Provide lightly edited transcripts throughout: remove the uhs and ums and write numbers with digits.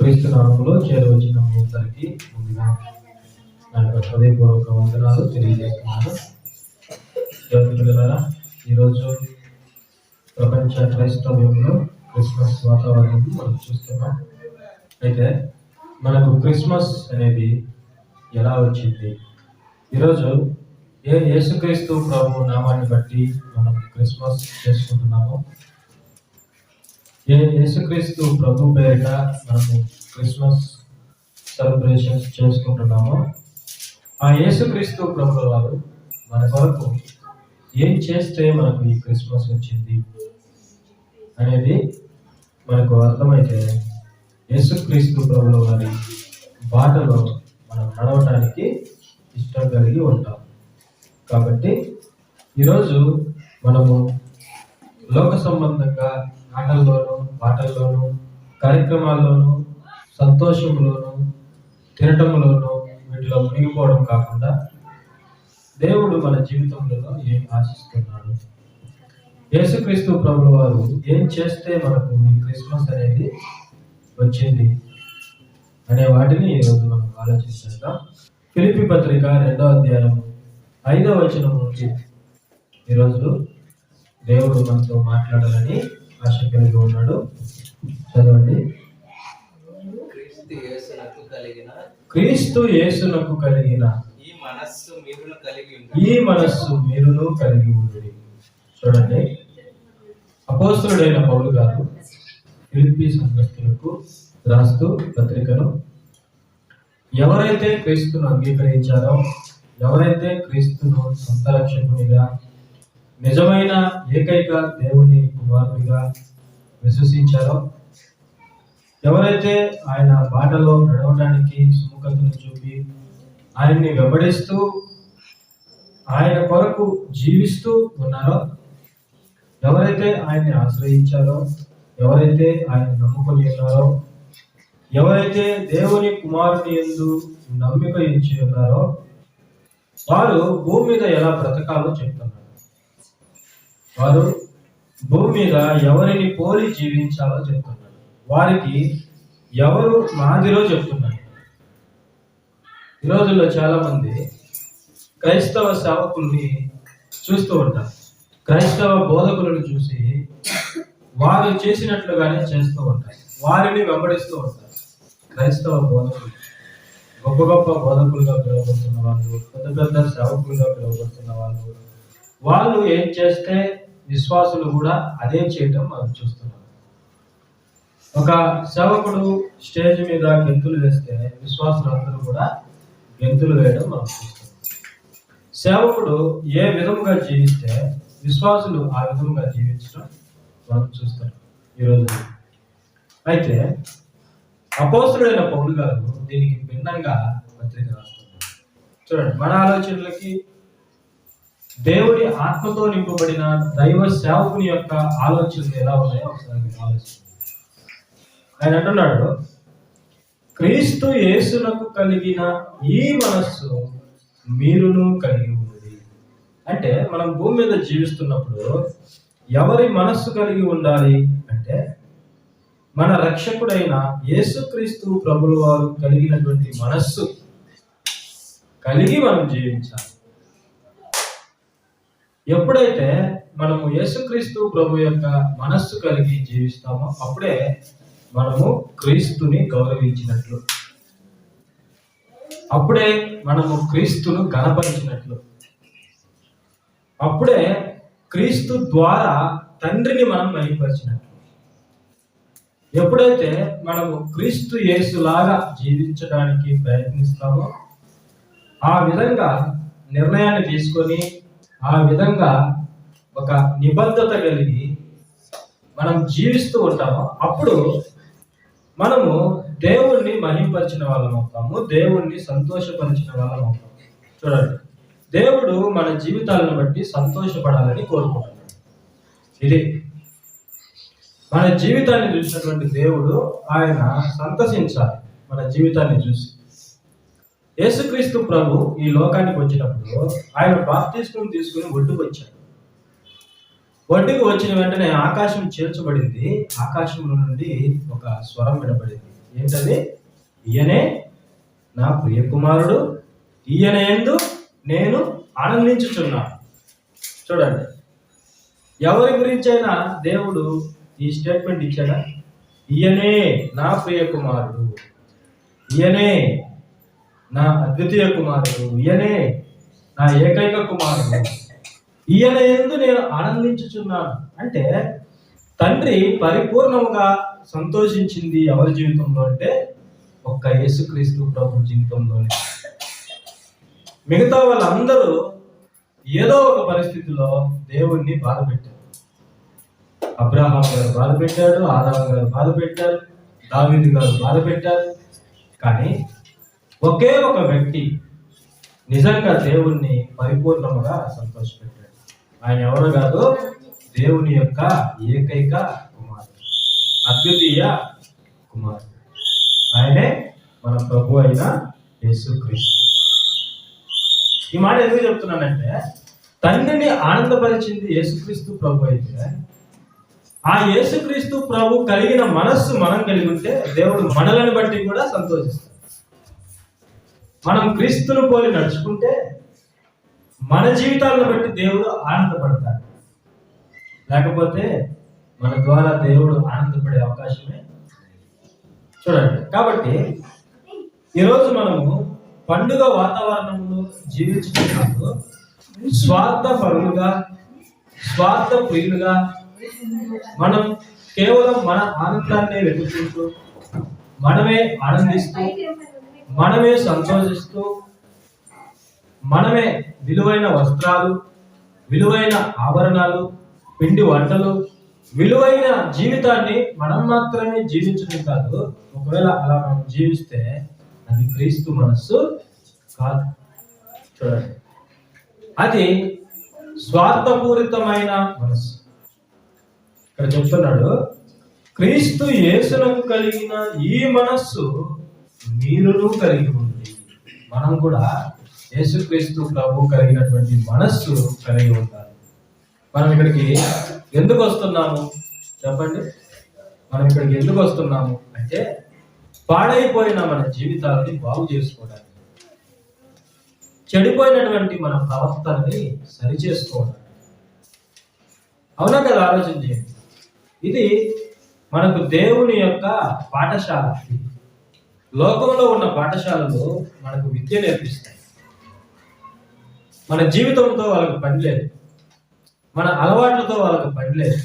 క్రీస్తు నామములో చేరవచ్చిన మీ అందరికీ ముందుగా నా యొక్క హృదయపూర్వక వందనాలు తెలియజేస్తున్నాను. పిల్లలారా, ఈరోజు ప్రపంచ క్రైస్తవ్యంలో క్రిస్మస్ వాతావరణం మనం చూస్తున్నాం. అయితే మనకు క్రిస్మస్ అనేది ఎలా వచ్చింది? ఈరోజు యేసుక్రీస్తు ప్రభు నామాన్ని బట్టి మనం క్రిస్మస్ చేసుకుంటున్నాము. యేసుక్రీస్తు ప్రభు పేరిట మనము క్రిస్మస్ సెలబ్రేషన్స్ చేసుకుంటున్నాము. ఆ యేసుక్రీస్తు ప్రభు వారు మన కొరకు ఏం చేస్తే మనకు ఈ క్రిస్మస్ వచ్చింది అనేది మనకు అర్థమైతే యేసుక్రీస్తు ప్రభుల వారి బాటలో మనం నడవటానికి ఇష్టం కలిగి ఉంటాం. కాబట్టి ఈరోజు మనము లోక సంబంధంగా ఆటల్లోనూ పాటల్లోనూ కార్యక్రమాల్లోనూ సంతోషంలోనూ తినటంలోనూ వీటిలో మునిగిపోవడం కాకుండా దేవుడు మన జీవితంలో ఏం ఆశిస్తున్నాడు, యేసుక్రీస్తు ప్రభుల వారు ఏం చేస్తే మనకు ఈ క్రిస్మస్ అనేది వచ్చింది అనే వాటిని ఈరోజు మనం ఆలోచించాం. ఫిలిప్పీ పత్రిక 2వ అధ్యాయం 5వ వచనం నుండి ఈరోజు దేవుడు మనతో మాట్లాడాలని ఆశ కలిగి ఉన్నాడు. చదవండి. క్రీస్తు యేసునకు కలిగిన ఈ మనస్సు మీరును కలిగి ఉండుడి. చూడండి, అపోస్తలుడైన పౌలు గారు ఫిలిప్పీ సంఘస్థులకు రాస్తూ పత్రికను, ఎవరైతే క్రీస్తును అంగీకరించారో, ఎవరైతే క్రీస్తును సొంత రక్షకునిగా నిజమైన ఏకైక దేవుని కుమారునిగా విశ్వసించారో, ఎవరైతే ఆయన బాటలో నడవడానికి సుముఖతను చూపి ఆయన్ని వెంబడిస్తూ ఆయన కొరకు జీవిస్తూ ఉన్నారో, ఎవరైతే ఆయన్ని ఆశ్రయించారో, ఎవరైతే ఆయన నమ్ముకొని ఉన్నారో, ఎవరైతే దేవుని కుమారుని యందు నమ్మిక ఇచ్చి ఉన్నారో, వారు భూమి మీద ఎలా బ్రతకాలో చెప్తున్నారు. వారు భూమి మీద ఎవరిని పోలి జీవించాలో చెప్తున్నారు. వారికి ఎవరు మాదిరో చెప్తున్నారు. ఈ రోజుల్లో చాలా మంది క్రైస్తవ సేవకుల్ని చూస్తూ ఉంటారు. క్రైస్తవ బోధకులను చూసి వారు చేసినట్లుగానే చేస్తూ ఉంటారు. వారిని వెంబడిస్తూ ఉంటారు. క్రైస్తవ బోధకులు గొప్ప గొప్ప బోధకులుగా పిలువబడుతున్న వాళ్ళు, పెద్ద పెద్ద సేవకులుగా పిలువబడుతున్న వాళ్ళు ఏం చేస్తే విశ్వాసులు కూడా అదే చేయటం మనం చూస్తున్నాం. ఒక సేవకుడు స్టేజ్ మీద గెంతులు వేస్తే విశ్వాసులందరూ కూడా గెంతులు వేయడం మనం చూస్తున్నాం. సేవకుడు ఏ విధముగా జీవిస్తే విశ్వాసులు ఆ విధముగా జీవించడం మనం చూస్తున్నాం ఈరోజు. అయితే అపోస్తలుడైన పౌలు గారు దీనికి భిన్నంగా పత్రిక రాస్తున్నారు. చూడండి, మన ఆలోచనలకి దేవుడి ఆత్మతో నింపబడిన దైవ సేవకుని యొక్క ఆలోచనలు ఎలా ఉన్నాయో ఒకసారి మీరు ఆలోచించండి. ఆయన అంటున్నాడు, క్రీస్తు యేసునకు కలిగిన ఈ మనస్సు మీరును కలిగి ఉంది. అంటే మనం భూమి మీద జీవిస్తున్నప్పుడు ఎవరి మనస్సు కలిగి ఉండాలి అంటే, మన రక్షకుడైన యేసుక్రీస్తు ప్రభుల వారు కలిగినటువంటి మనస్సు కలిగి మనం జీవించాలి. ఎప్పుడైతే మనము యేసుక్రీస్తు ప్రభు యొక్క మనస్సు కలిగి జీవిస్తామో అప్పుడే మనము క్రీస్తుని గౌరవించినట్లు, అప్పుడే మనము క్రీస్తును ఘనపరిచినట్లు, అప్పుడే క్రీస్తు ద్వారా తండ్రిని మనం మహిమపరిచినట్లు. ఎప్పుడైతే మనము క్రీస్తు యేసులాగా జీవించడానికి ప్రయత్నిస్తామో, ఆ విధంగా నిర్ణయాన్ని తీసుకొని ఆ విధంగా ఒక నిబద్ధత కలిగి మనం జీవిస్తూ ఉంటామో అప్పుడు మనము దేవుణ్ణి మహిమపరిచిన వాళ్ళం అవుతాము, దేవుణ్ణి సంతోషపరిచిన వాళ్ళం అవుతాము. చూడండి, దేవుడు మన జీవితాలను బట్టి సంతోషపడాలని కోరుకుంటున్నాడు. ఇది మన జీవితాన్ని చూసినటువంటి దేవుడు ఆయన సంతోషించాలి మన జీవితాన్ని చూసి. యేసుక్రీస్తు ప్రభు ఈ లోకానికి వచ్చినప్పుడు ఆయన బాప్తిస్మం తీసుకుని ఒడ్డుకు వచ్చాడు. ఒడ్డుకు వచ్చిన వెంటనే ఆకాశం చేర్చబడింది. ఆకాశంలో నుండి ఒక స్వరం వినబడింది, ఏంటది? ఈయనే నా ప్రియ కుమారుడు, ఈయన యందు నేను ఆనందించుచున్నాను. చూడండి, ఎవరి గురించైనా దేవుడు ఈ స్టేట్మెంట్ ఇచ్చాడా? ఈయనే నా ప్రియ కుమారుడు, ఈయనే నా అద్వితీయ కుమారుడు, ఈయనే నా ఏకైక కుమారుడు, ఈయన యందు నేను ఆనందించుచున్నాను. అంటే తండ్రి పరిపూర్ణంగా సంతోషించింది ఎవరి జీవితంలో అంటే ఒక్క యేసుక్రీస్తు ప్రభు జీవితంలోనే. మిగతా వాళ్ళందరూ ఏదో ఒక పరిస్థితిలో దేవుణ్ణి బాధ పెట్టారు. అబ్రహాం గారు బాధ పెట్టాడు, ఆదాము గారు బాధ పెట్టారు, దావీదు గారు బాధ పెట్టారు. కానీ ఒకే ఒక వ్యక్తి నిజంగా దేవుణ్ణి పరిపూర్ణముగా సంతోషపెట్టాడు. ఆయన ఎవరు కాదు, దేవుని యొక్క ఏకైక కుమారుడు, అద్వితీయ కుమారుడు. ఆయనే మన ప్రభు అయిన యేసుక్రీస్తు. ఈ మాట ఎందుకు చెప్తున్నానంటే, తండ్రిని ఆనందపరిచింది యేసుక్రీస్తు ప్రభు అయితే, ఆ యేసుక్రీస్తు ప్రభు కలిగిన మనస్సు మనం కలిగి ఉంటే దేవుడు మనలను బట్టి కూడా సంతోషిస్తాడు. మనం క్రీస్తును పోలి నడుచుకుంటే మన జీవితాలను బట్టి దేవుడు ఆనందపడతాడు. లేకపోతే మన ద్వారా దేవుడు ఆనందపడే అవకాశమే. చూడండి, కాబట్టి ఈరోజు మనము పండుగ వాతావరణంలో జీవించుకున్నప్పుడు స్వార్థ పరులుగా, స్వార్థ ప్రియులుగా మనం కేవలం మన ఆనందాన్ని వెతుక్కుంటూ, మనమే ఆనందిస్తూ, మనమే సంతోషిస్తూ, మనమే విలువైన వస్త్రాలు, విలువైన ఆభరణాలు, పిండి వంటలు, విలువైన జీవితాన్ని మనం మాత్రమే జీవించడం కాదు. ఒకవేళ అలా మనం జీవిస్తే అది క్రీస్తు మనస్సు కాదు. చూడండి, అది స్వార్థపూరితమైన మనస్సు. ఇక్కడ చెప్తున్నాడు, క్రీస్తు యేసునకు కలిగిన ఈ మనస్సు మీరును కలిగి ఉంది. మనం కూడా యేసుక్రీస్తు ప్రభు కలిగినటువంటి మనస్సు కలిగి ఉండాలి. మనం ఇక్కడికి ఎందుకు వస్తున్నాము చెప్పండి? మనం ఇక్కడికి ఎందుకు వస్తున్నాము అంటే పాడైపోయిన మన జీవితాలని బాగు చేసుకోవడానికి, చెడిపోయినటువంటి మన ప్రవర్తనని సరిచేసుకోవడానికి. అవునా కదా? ఆలోచన చేయండి. ఇది మనకు దేవుని యొక్క పాఠశాల. లోకంలో ఉన్న పాఠశాలలు మనకు విద్య నేర్పిస్తాయి. మన జీవితంతో వాళ్ళకి పని లేదు, మన అలవాట్లతో వాళ్ళకి పని లేదు.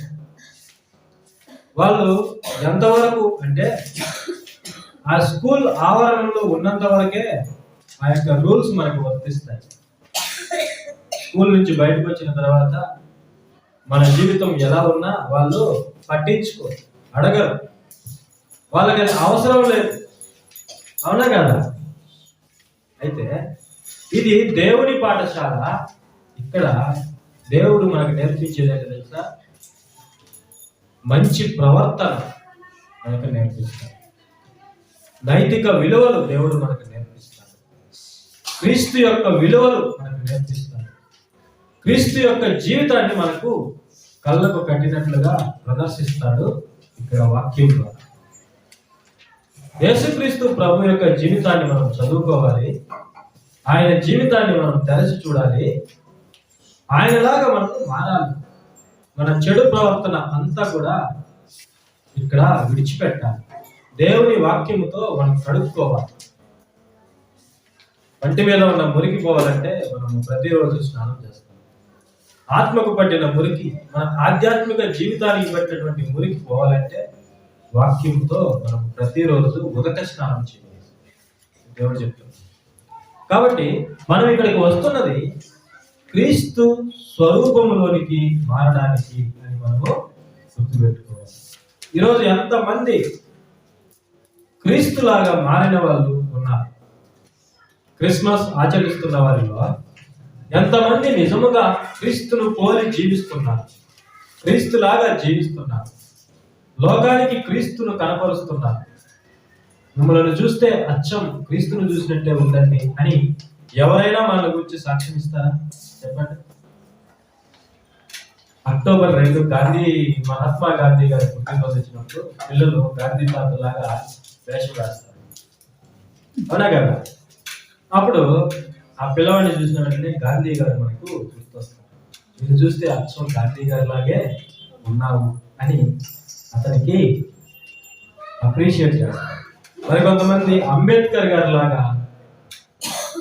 వాళ్ళు ఎంతవరకు అంటే ఆ స్కూల్ ఆవరణలో ఉన్నంత వరకే ఆ యొక్క రూల్స్ మనకు వర్తిస్తాయి. స్కూల్ నుంచి బయటకు వచ్చిన తర్వాత మన జీవితం ఎలా ఉన్నా వాళ్ళు పట్టించుకోరు, అడగరు, వాళ్ళకి అది అవసరం లేదు. అవునా కదా? అయితే ఇది దేవుని పాఠశాల. ఇక్కడ దేవుడు మనకు నేర్పించేది ఏంటో తెలుసా? మంచి ప్రవర్తన మనకు నేర్పిస్తాడు, నైతిక విలువలు దేవుడు మనకు నేర్పిస్తాడు, క్రీస్తు యొక్క విలువలు మనకు నేర్పిస్తాడు, క్రీస్తు యొక్క జీవితాన్ని మనకు కళ్ళకు కట్టినట్లుగా ప్రదర్శిస్తాడు ఇక్కడ వాక్యం ద్వారా. యేసుక్రీస్తు ప్రభు యొక్క జీవితాన్ని మనం చదువుకోవాలి, ఆయన జీవితాన్ని మనం తెరచి చూడాలి, ఆయనలాగా మనం మారాలి. మన చెడు ప్రవర్తన అంతా కూడా ఇక్కడ విడిచిపెట్టాలి. దేవుని వాక్యముతో మనం కడుక్కోవాలి. వంటి మీద ఉన్న మురికి పోవాలంటే మనం ప్రతిరోజు స్నానం చేస్తాం. ఆత్మకు పట్టిన మురికి, మన ఆధ్యాత్మిక జీవితానికి పట్టినటువంటి మురికి పోవాలంటే వాక్యంతో మనం ప్రతిరోజు ఉదక స్నానం చేయాలి, దేవుడు చెప్తున్నాడు. కాబట్టి మనం ఇక్కడికి వస్తున్నది క్రీస్తు స్వరూపంలోనికి మారడానికి అని మనము గుర్తుపెట్టుకోవాలి. ఈరోజు ఎంతమంది క్రీస్తులాగా మారిన వాళ్ళు ఉన్నారు? క్రిస్మస్ ఆచరిస్తున్న వారిలో ఎంతమంది నిజముగా క్రీస్తును పోలి జీవిస్తున్నారు, క్రీస్తులాగా జీవిస్తున్నారు, లోకానికి క్రీస్తును కనపరుస్తున్నారు? మిమ్మల్ని చూస్తే అచ్చం క్రీస్తును చూసినట్టే ఉందండి అని ఎవరైనా మన గురించి సాక్ష్యం ఇస్తారా చెప్పండి? అక్టోబర్ 2 మహాత్మా గాంధీ గారి పుట్టినరోజు వచ్చినప్పుడు పిల్లలు గాంధీ తాతలాగా వేషం వేస్తారు, అవునా కదా? అప్పుడు ఆ పిల్లవాడిని చూసిన వెంటనే గాంధీ గారు మనకు గుర్తొస్తారు. వీళ్ళు చూస్తే అచ్చం గాంధీ గారి లాగే ఉన్నావు అని అతనికి అప్రిషియేట్ చేస్తారు. మరి కొంతమంది అంబేద్కర్ గారి లాగా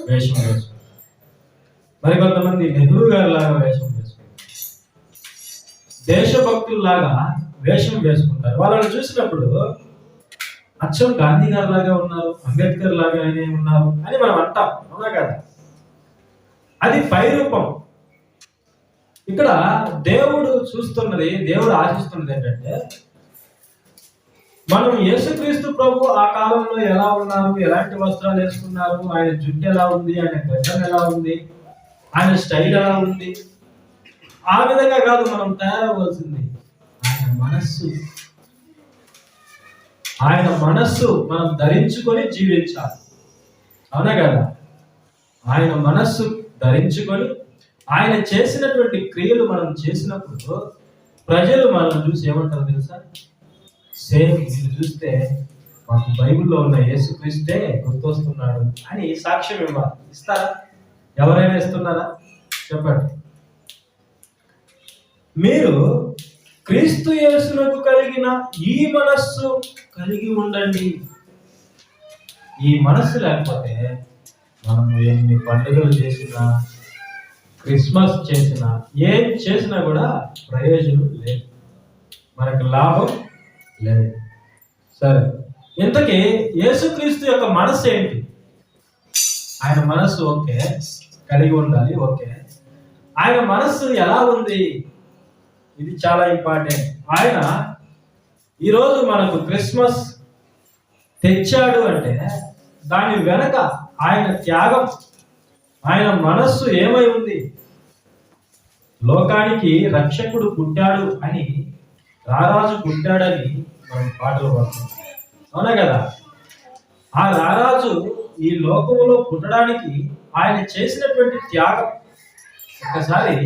వేషం వేసుకుంటారు, మరి కొంతమంది నెహ్రూ గారి లాగా వేషం వేసుకుంటారు, దేశభక్తుల్లాగా వేషం వేసుకుంటారు. వాళ్ళని చూసినప్పుడు అచ్చం గాంధీ గారి లాగా ఉన్నారు, అంబేద్కర్ లాగానే ఉన్నారు అని మనం అంటాం, అవునా కదా? అది పై రూపం. ఇక్కడ దేవుడు చూస్తున్నది, దేవుడు ఆశిస్తున్నది ఏంటంటే మనం యేసుక్రీస్తు ప్రభు ఆ కాలంలో ఎలా ఉన్నారు, ఎలాంటి వస్త్రాలు వేసుకున్నారు, ఆయన జుట్టు ఎలా ఉంది, ఆయన గడ్డం ఎలా ఉంది, ఆయన స్టైల్ ఎలా ఉంది, ఆ విధంగా కాదు మనం తయారవ్వాల్సింది. ఆయన మనస్సు మనం ధరించుకొని జీవించాలి, అవునా కదా? ఆయన మనస్సు ధరించుకొని ఆయన చేసినటువంటి క్రియలు మనం చేసినప్పుడు ప్రజలు మనం చూసి ఏమంటారు తెలుసా? సేమ్ ఇది చూస్తే మాకు బైబిల్లో ఉన్న యేసుక్రీస్తే గుర్తొస్తున్నాడు అని సాక్ష్యం ఇవ్వాలి. ఇస్తారా? ఎవరైనా ఇస్తున్నారా? చెప్పండి. మీరు క్రీస్తు యేసునకు కలిగిన ఈ మనస్సు కలిగి ఉండండి. ఈ మనస్సు లేకపోతే మనం ఎన్ని పండుగలు చేసినా, క్రిస్మస్ చేసినా, ఏం చేసినా కూడా ప్రయోజనం లేదు, మనకు లాభం లేదు. సరే, ఇంతకీ యేసుక్రీస్తు యొక్క మనస్సు ఏంటి? ఆయన మనస్సు ఓకే, కలిగి ఉండాలి, ఓకే. ఆయన మనస్సు ఎలా ఉంది? ఇది చాలా ఇంపార్టెంట్. ఆయన ఈరోజు మనకు క్రిస్మస్ తెచ్చాడు అంటే దాని వెనక ఆయన త్యాగం, ఆయన మనస్సు ఏమై ఉంది? లోకానికి రక్షకుడు పుట్టాడు అని, రారాజు పుట్టాడని మనం పాటలు పాడుతున్నాం, అవునా కదా? ఆ రారాజు ఈ లోకంలో పుట్టడానికి ఆయన చేసినటువంటి త్యాగం ఒకసారి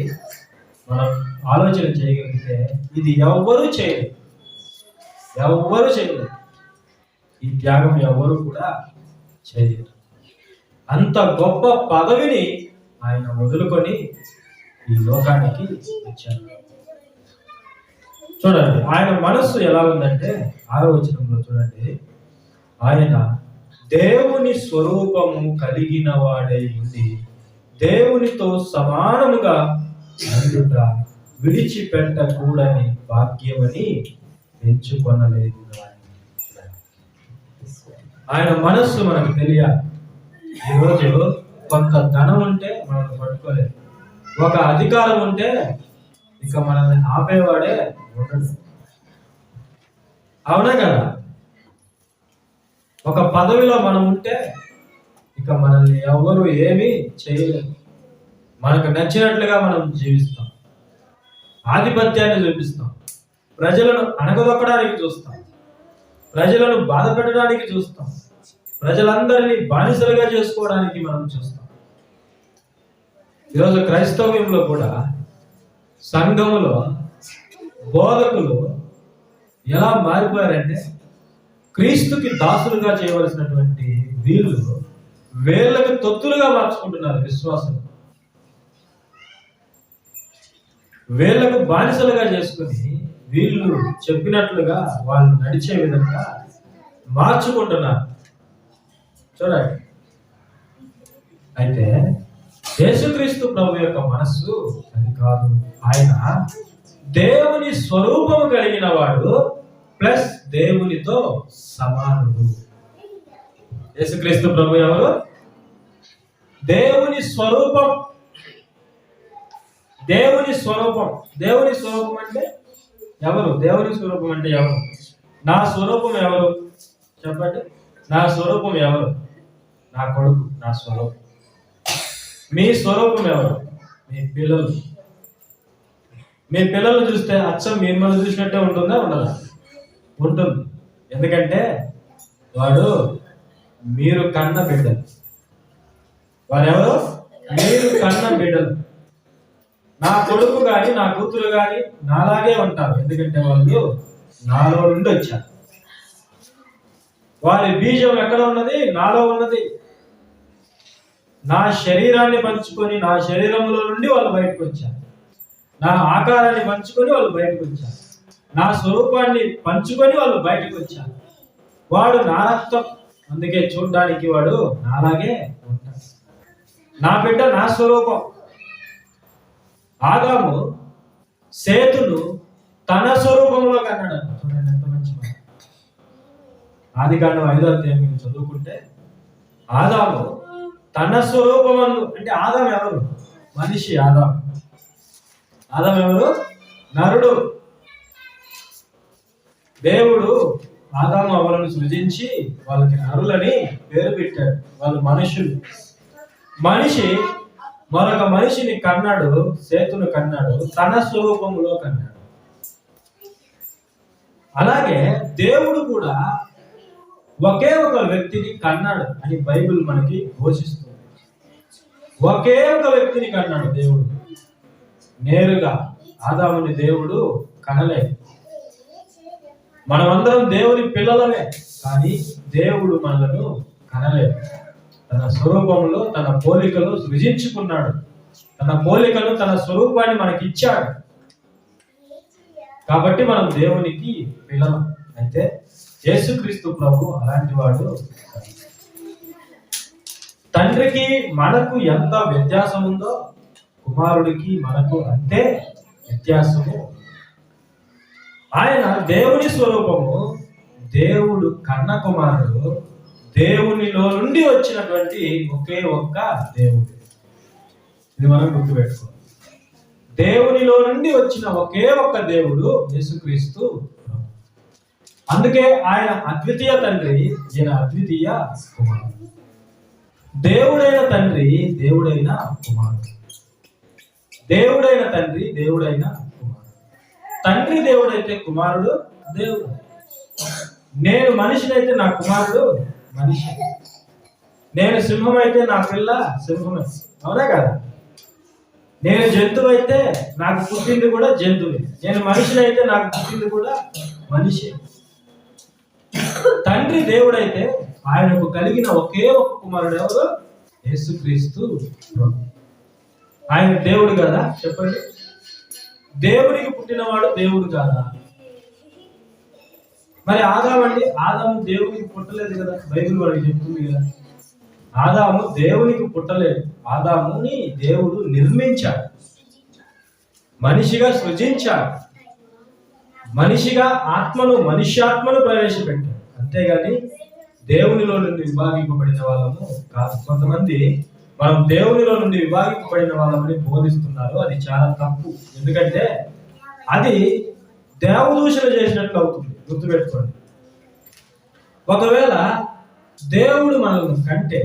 మనం ఆలోచన చేయగలిగితే ఇది ఎవ్వరూ చేయలేదు, ఎవ్వరూ చేయలేదు. ఈ త్యాగం ఎవ్వరూ కూడా చేయలేదు. అంత గొప్ప పదవిని ఆయన వదులుకొని ఈ లోకానికి వచ్చారు. చూడండి ఆయన మనస్సు ఎలా ఉందంటే 6వ వచనంలో చూడండి, ఆయన దేవుని స్వరూపము కలిగిన వాడై ఉండి దేవునితో సమానముగా అందుట విడిచిపెట్టకూడని భాగ్యమని ఎంచుకొనలేదు. ఆయన మనస్సు మనకు తెలియాలి. ఈరోజు కొంత ధనం ఉంటే మనల్ని పట్టుకోలేదు, ఒక అధికారం ఉంటే ఇక మనల్ని ఆపేవాడే ఉండడు, అవునా కదా? ఒక పదవిలో మనం ఉంటే ఇక మనల్ని ఎవరు ఏమీ చేయలేరు. మనకు నచ్చినట్లుగా మనం జీవిస్తాం, ఆధిపత్యాన్ని చూపిస్తాం, ప్రజలను అణగదొక్కడానికి చూస్తాం, ప్రజలను బాధ పెట్టడానికి చూస్తాం, ప్రజలందరినీ బానిసలుగా చేసుకోవడానికి మనం చూస్తాం. ఈరోజు క్రైస్తవ్యంలో కూడా సంఘములో బోధకులు ఎలా మారిపోయారంటే క్రీస్తుకి దాసులుగా చేయవలసినటువంటి వీళ్ళకి తొత్తులుగా మార్చుకుంటున్నారు. విశ్వాసం వీళ్ళకు బానిసలుగా చేసుకుని వీళ్ళు చెప్పినట్లుగా వాళ్ళు నడిచే విధంగా మార్చుకుంటున్నారు. చూడండి, అయితే యేసుక్రీస్తు ప్రభు యొక్క మనస్సు అది కాదు. ఆయన దేవుని స్వరూపము కలిగిన వాడు ప్లస్ దేవునితో సమానుడు. యేసుక్రీస్తు ప్రభు ఎవరు? దేవుని స్వరూపం. దేవుని స్వరూపం. దేవుని స్వరూపం అంటే ఎవరు? దేవుని స్వరూపం అంటే ఎవరు? నా స్వరూపం ఎవరు చెప్పండి? నా స్వరూపం ఎవరు? నా కొడుకు నా స్వరూపం. మీ స్వరూపం ఎవరు? మీ పిల్లలు. మీ పిల్లలు చూస్తే అచ్చం మిమ్మల్ని చూసినట్టే ఉంటుందా? ఉండదా? ఉంటుంది. ఎందుకంటే వాడు మీరు కన్న బిడ్డలు. వాడెవరు? మీరు కన్న బిడ్డలు. నా కొడుకు గాని నా కూతురు గాని నాలాగే ఉంటారు, ఎందుకంటే వాళ్ళు నాలో నుండి వచ్చారు. వారి బీజం ఎక్కడ ఉన్నది? నాలో ఉన్నది. నా శరీరాన్ని పంచుకొని నా శరీరంలో నుండి వాళ్ళు బయటకు వచ్చారు. నా ఆకారాన్ని పంచుకొని వాళ్ళు బయటకు వచ్చారు. నా స్వరూపాన్ని పంచుకొని వాళ్ళు బయటకు వచ్చారు. వాడు నా రక్తం, అందుకే చూడ్డానికి వాడు నాలాగే ఉంటాడు. నా బిడ్డ నా స్వరూపం. ఆదాము సేతును తన స్వరూపంలో కన్నాడు. చూడండి ఎంత మంచి మాట. ఆదికాండం 5వ అధ్యాయం చదువుకుంటే ఆదాము తన స్వరూపమందు, అంటే ఆదాము ఎవరు? మనిషి. ఆదాము ఎవరు? నరుడు. దేవుడు ఆదాము అవ్వలను సృజించి వాళ్ళకి నరులని పేరు పెట్టాడు. వాళ్ళు మనుషులు. మనిషి మరొక మనిషిని కన్నాడు, సేతును కన్నాడు, తన స్వరూపంలో కన్నాడు. అలాగే దేవుడు కూడా ఒకే ఒక వ్యక్తిని కన్నాడు అని బైబిల్ మనకి ఘోషిస్తుంది. ఒకే ఒక వ్యక్తిని కన్నాడు దేవుడు. నేరుగా ఆదాముని దేవుడు కనలేదు. మనమందరం దేవుని పిల్లలమే, కానీ దేవుడు మనలను కనలేదు. తన స్వరూపంలో తన పోలికలు సృజించుకున్నాడు. తన పోలికను తన స్వరూపాన్ని మనకి ఇచ్చాడు. కాబట్టి మనం దేవునికి పిల్లలం. అయితే యేసుక్రీస్తు ప్రభు అలాంటి వాడు. తండ్రికి మనకు ఎంత వ్యత్యాసం ఉందో కుమారుడికి మనకు అంతే వ్యత్యాసము. ఆయన దేవుని స్వరూపము, దేవుడు కన్న కుమారుడు, దేవునిలో నుండి వచ్చినటువంటి ఒకే ఒక్క దేవుడు. ఇది మనం గుర్తుపెట్టుకోవాలి. దేవునిలో నుండి వచ్చిన ఒకే ఒక్క దేవుడు యేసుక్రీస్తు. అందుకే ఆయన అద్వితీయ తండ్రి, ఈయన అద్వితీయ కుమారుడు. దేవుడైన తండ్రి, దేవుడైన కుమారుడు. దేవుడైన తండ్రి, దేవుడైన కుమారుడు. తండ్రి దేవుడైతే కుమారుడు దేవుడు. నేను మనిషినైతే నా కుమారుడు మనిషి. నేను సింహం అయితే నా పిల్ల సింహమే. అవునా కదా? నేను జంతువు అయితే నాకు పుట్టింది కూడా జంతువే. నేను మనిషిని అయితే నాకు పుట్టింది కూడా మనిషి. తండ్రి దేవుడైతే ఆయనకు కలిగిన ఒకే ఒక కుమారుడు ఎవరు? యేసుక్రీస్తు ప్రభు. ఆయన దేవుడు కదా? చెప్పండి. దేవునికి పుట్టినవాడు దేవుడు కాదా? మరి ఆదాము దేవునికి పుట్టలేదు కదా? బైబిల్ వాడికి చెప్తుంది కదా. ఆదాము దేవునికి పుట్టలేదు. ఆదాముని దేవుడు నిర్మించాడు, మనిషిగా సృజించాడు, మనిషిగా మనుష్యాత్మను ప్రవేశపెట్టాడు. అంతేగాని దేవునిలో నుండి విభాగింపబడిన వాళ్ళము కాదు. కొంతమంది మనం దేవునిలో నుండి విభాగింపబడిన వాళ్ళమని బోధిస్తున్నారు. అది చాలా తప్పు. ఎందుకంటే అది దేవదూషణ చేసినట్లు అవుతుంది. గుర్తుపెట్టుకోండి. ఒకవేళ దేవుడు మనల్ని కంటే